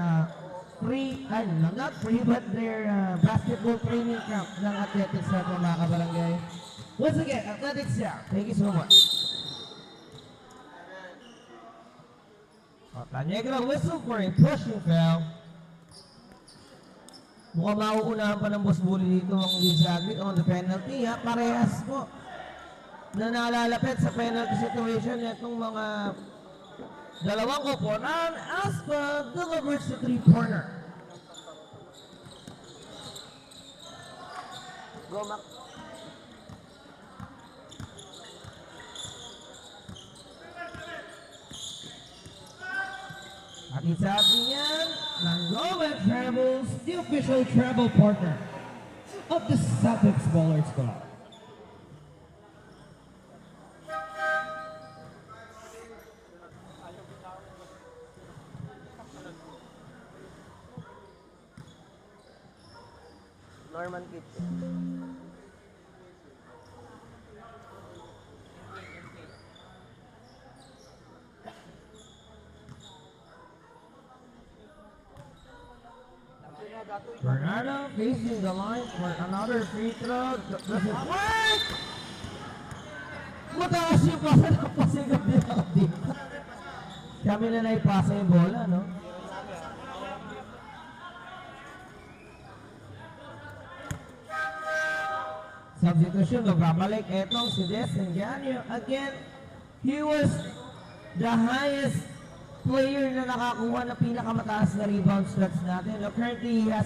not free, but their basketball training camp ng Athletic South mga kabarangay. Once again, Athletic South, thank you so much. Tanegra whistle for a pushing foul. Mukhang mauunahan pa ng boss bully dito ang Leeds Agri on the penalty. Parehas po na nalalapit sa penalty situation itong mga dalawang koponan. Aspa delivers the three-pointer. Go, Mac. At isa atin yan ng Roman Travels, the official travel partner of the Celtics Ballers Club. Norman Kitchen. Bernardo facing the line for another free throw. Does it work? Mataas yung pasa ng pasigab nila dito. Kami na naipasa yung bola, no? Substitution, magbabalik etong si Desenganio. Again, he was the highest player na nakakuha na pinakamataas na rebound stats natin. Now, currently, he has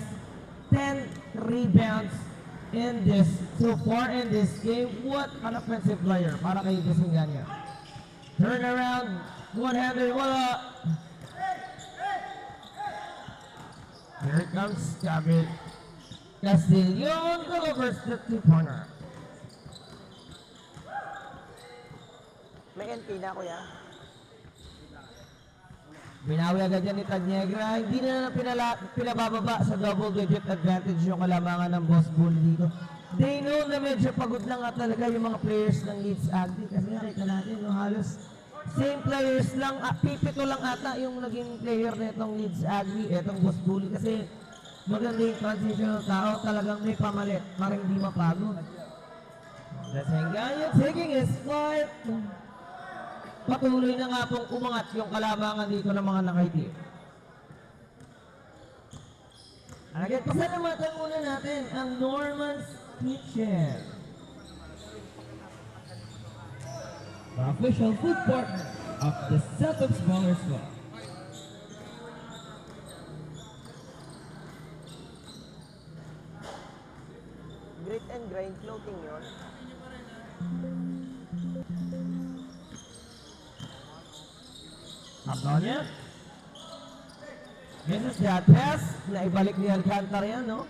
10 rebounds in this, so far in this game. What an offensive player para kay Desenganio. Turn around, one-hander, wala. Here it comes, Gabriel Castillon delivers the two-pointer. May May NK na, kuya. Binawi agad yan ni Tagnegra. Hindi na pinabababa sa double digit advantage yung kalamangan ng Boss Bull dito. They know na medyo pagod na nga talaga yung mga players ng Leeds Agri. Kasi nakita natin, no, halos same players lang, pipito lang ata yung naging player na itong Leeds Agri, itong Boss Bull. Kasi maganda yung transition ng tao, talagang may pamalit para hindi mapagod. Dasenganya taking his flight. Patuloy na nga pong umangat yung kalamangan dito ng mga nakaiti. Again, pasalamatan muna natin ang Norman's Kitchen, the official food partner of the Celtics Ballers Club. Grit and grind floating yun. Abdonia. This is that pass. Naibalik ni Alcantara yan, no?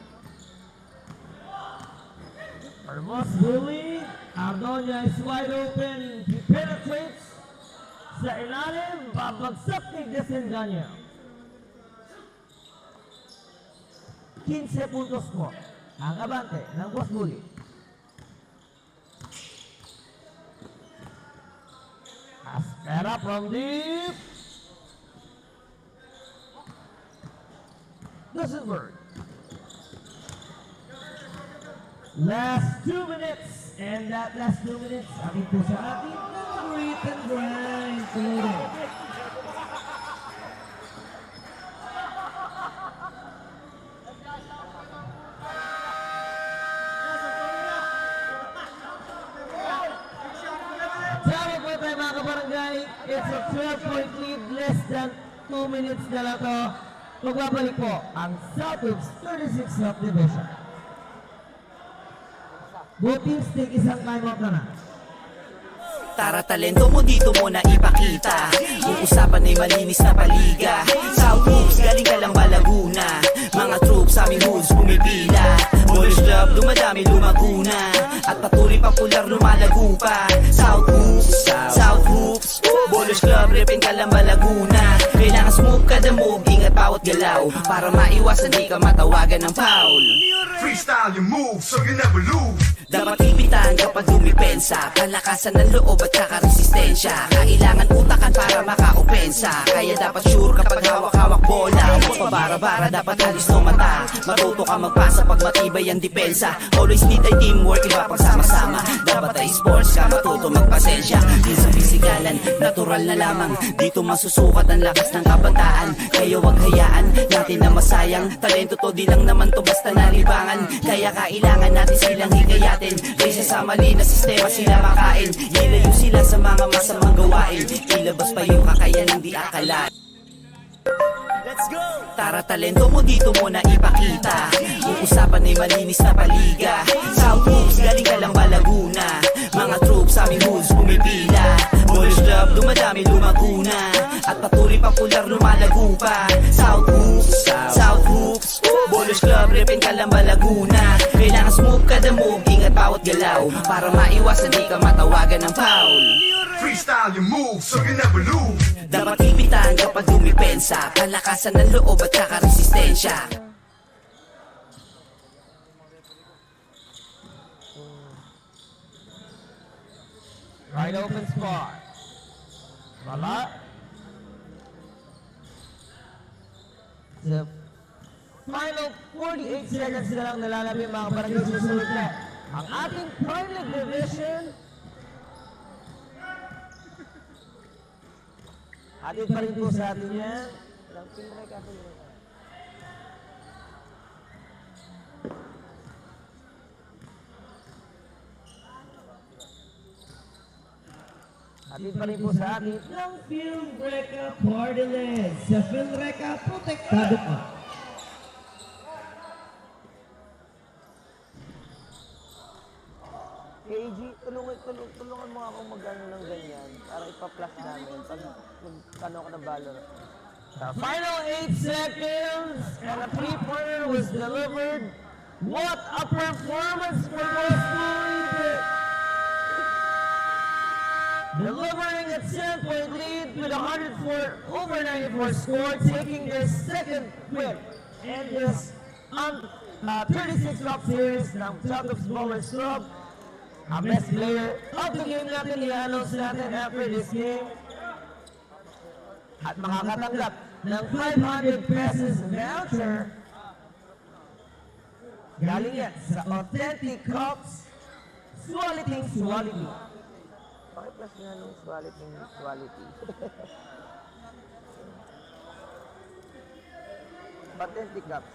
Hermos Bully. Abdonia is wide open. He penetrates sa ilalim. Babagsak ni Desenganya. 15 puntos po ang abante ng Boss Bully. Aspera from deep. Luxembourg. Last 2 minutes, and that last 2 minutes, ating po sa ating grit and grind. Tuloy. Tama po tayo mga kabarangay. It's a 12-point lead, less than 2 minutes na lang to. Magbabalik po ang Southwoods 36 Subdivision. Both teams take isang timeout na na. Tara talento mo dito mo na ipakita. Uusapan ay malinis na paliga. South Hoops, galing ka lang ba Laguna? Mga troops aming hoods pumipila. Boys Club, dumadami lumaguna. At patuloy popular lumalago pa. South Hoops, South Hoops. Boys Club, repin ka lang ba Laguna? Kailangan smooth kada move, ingat bawat galaw. Para maiwasan di ka matawagan ng foul. Freestyle your moves so you never lose. Dapat ipitan kapag dumipensa. Kalakasan ng loob at saka resistensya. Kailangan utakan para maka-opensa. Kaya dapat sure kapag hawak-hawak bola. Huwag pabara-bara, dapat halis no mata. Matuto ka magpasa pag matibay ang depensa. Always need ay teamwork, iba pag sama-sama. Dapat ay sports ka, matuto magpasensya. Di sa pisikalan, natural na lamang. Dito masusukat ang lakas ng kabataan. Kaya wag hayaan natin na masayang. Talento to, di lang naman to basta nalibangan. Kaya kailangan natin silang hikayatin. Kaysa sa mali na sistema sila makain. Ilayo sila sa mga masamang gawain. Ilabas pa yung kakayanan di akalain. Let's go! Tara talento mo dito mo na ipakita. Uusapan ay malinis na paliga. South Hoops, galing ka lang ba Laguna? Mga troops aming hoods pumipila. Boys Club, dumadami lumaguna. At patuloy popular lumalago pa. South Hoops, South Hoops. Boys Club, repin ka lang ba Laguna? Kailangan smooth kada move, ingat bawat galaw. Para maiwasan di ka matawagan ng foul. Freestyle your moves so you never lose. Dapat ipitan kapag dumipensa. Kalakasan ng loob at saka resistensya. Right open spot. Wala. The final 48 seconds na lang nalalabi mga kabarangay. Susunod na ang ating Prime League Division. Atin pa rin po sa atin yan. Atin pa rin po sa atin ng Film Reka Party List. Sa Film Reka, protektado ka. KG, tulungan mo ako mag-ano ng ganyan para ipa-flash namin pag magkano ako ng Valorant. The final 8 seconds and a 3-pointer was delivered. What a performance for Boss Bully! delivering a 10-point lead with 104/94 score, taking their second win in this 36 Cup Series ng Southoops Bowlers Club. Ang best player of the game natin, i-announce natin after this game. At makakatanggap ng 500 pesos voucher. Galing yan sa Authentic Cups Swaliting Swality. Pakiplas nga nung quality. Authentic Cups.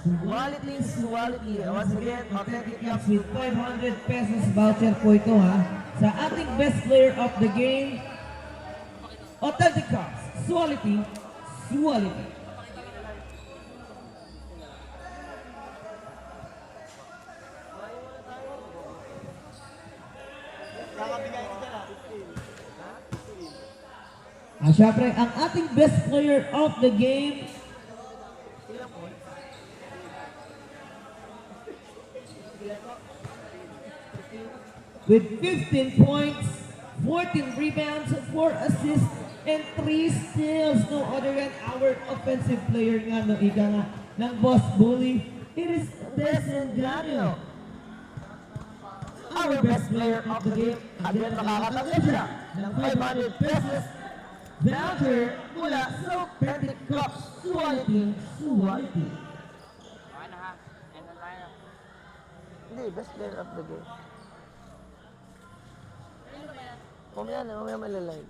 Swality. Once again, Authentic Cups With 500 pesos voucher po ito ha. Sa ating best player of the game, Authentic Cups, Swality. Syempre, ang ating best player of the game, with 15 points, 14 rebounds, 4 assists, and 3 steals. No other than our offensive player nga, no, ika nga, ng Boss Bully. It is Desengario. our best player of the game. Again, makakatanggap siya ng 500 pesos voucher mula sa Authentic Cups Swality. Hindi, best player of the game. Mamaya malalive.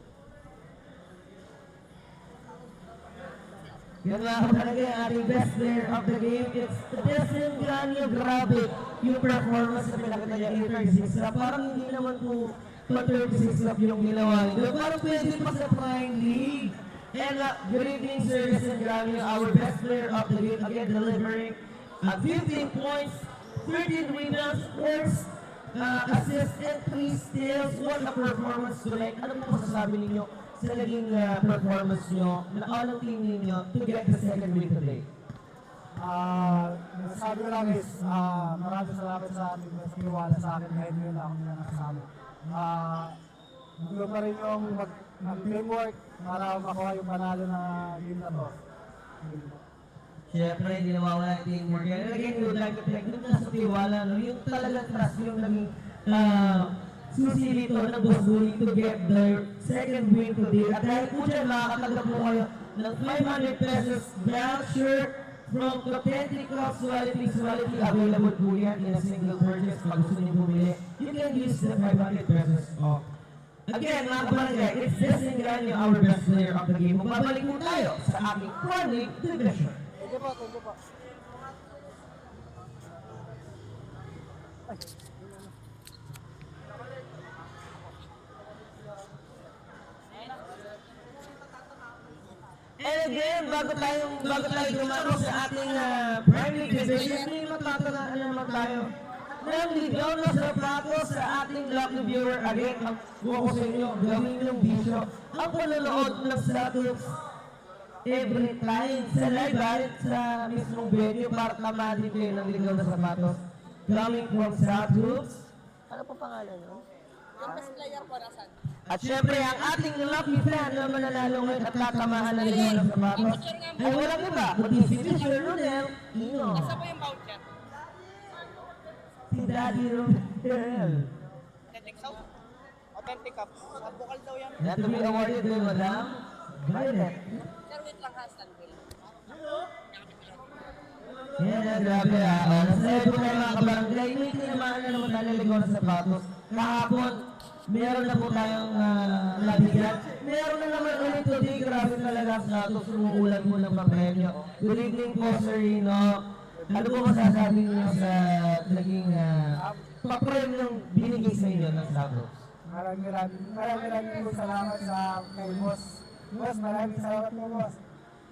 Yan lang talaga yung ating best player of the game. It's Desengario. Grabe yung performance na pinakita niya in 36 lap. Parang hindi naman po pa 36 lap yung ginawa niya. Parang pwede pa sa Prime League. And good evening, Sir Desengario, our best player of the game. Again, delivering 15 points, 13 rebounds, 4 assists, and 3 steals. What a performance tonight. Ano po masasabi ninyo sa naging performance nyo na anong team ninyo to get the second win today? Sabi ko lang is, maraming salamat sa ating mas kiwala sa akin kahit yun lang na nakasama. Gusto pa rin yung mag-teamwork para makuha yung panalo na game na to. Siyempre, hindi nawawala yung teamwork. And again, we would like to thank you sa tiwala, no? Yung talagang trust yung naging susi dito ng Boss Bully to get their second win today. At dahil po dyan, makakatanggap po kayo ng 500 pesos voucher from Authentic Cups Swality. Available po yan in a single purchase. Pag gusto niyo bumili, you can use the 500 pesos off. Again, mga kabarangay, it's Desengario, our best player of the game. Magbabalik po tayo sa ating chronic division. Thank you po. And again, bago tayo dumako sa ating Prime League division, may matatanaan naman tayo ng ligaw na sapatos sa ating lucky viewer. Again, ang buko ko sa inyo, gawin yung bisyo ang panonood ng Southoops every time sa live at sa mismong venue para tamahin kayo ng ligaw na sapatos. Coming from Southoops. Ano pa pangalan no? At syempre, ang ating lucky fan na mananalo ngayon at tatamahan ng ligaw ng sapatos ay walang iba, kundi si Mr. Ronel Ino. Nasa po yung voucher? Si Daddy Ronel. Authentic Cups. Sa bukal daw yan. That to be awarded by Madam Violet. Sir, wait lang ha, standby. Yan, grabe nasa ito kayo mga kabarangay, may tinamaan na naman tayo ligaw ng sapatos. Kahapon, meron na po tayong nabigyan. Meron na naman ulit today, grabe talaga ang Southoops, umuulan po ng papremyo. Good evening po, Sir Rino. Ano po masasabi niyo sa naging papremyong binigay sa inyo ng Southoops? Maraming po salamat sa kay Boss. Boss, maraming salamat po, Boss.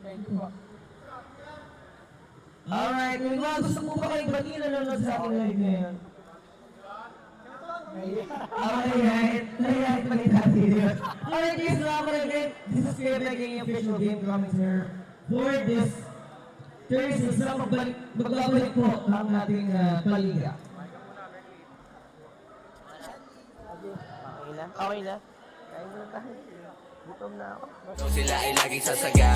Thank you po. Alright, may mga gusto po ba kayong batiin na nanonood sa aking live ngayon? Nahihayin pa ni Daddy yun. Alright, guys, salamat again. This is Kuya Begging official game coming here for this Thursday. So, magbabalik po ang ating paliga. na? Okay na? Kain na tayo. Gutom na ako. So sila ay laging sasaga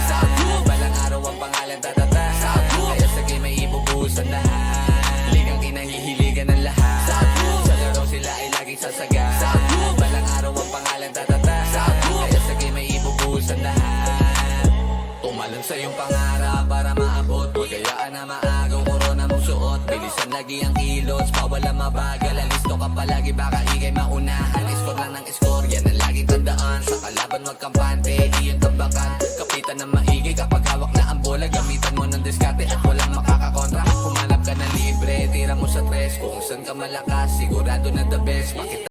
Balang araw ang pangalan tatata Kaya sa game ay ibubuhos ang lahat Ligang kinahihiligan ng lahat Sa laro sila ay laging sasaga Balang araw ang pangalan tatata Kaya sa game ay ibubuhos ang lahat Tumalon sa iyong pangarap para maabot Huwag kayaan na maagaw korona mong suot Bilisan lagi ang kilos, bawal ang mabagal Alisto ka palagi baka ikay maunahan Score lang ng score, yan ang laging tandaan Sa kalaban wag kampante, iyon tambakan Kapitan ng maigi kapag hawak na ang bola Gamitan mo ng diskarte at walang makakakontra Humanap ka na libre, tira mo sa tres Kung saan ka malakas, sigurado na the best Makita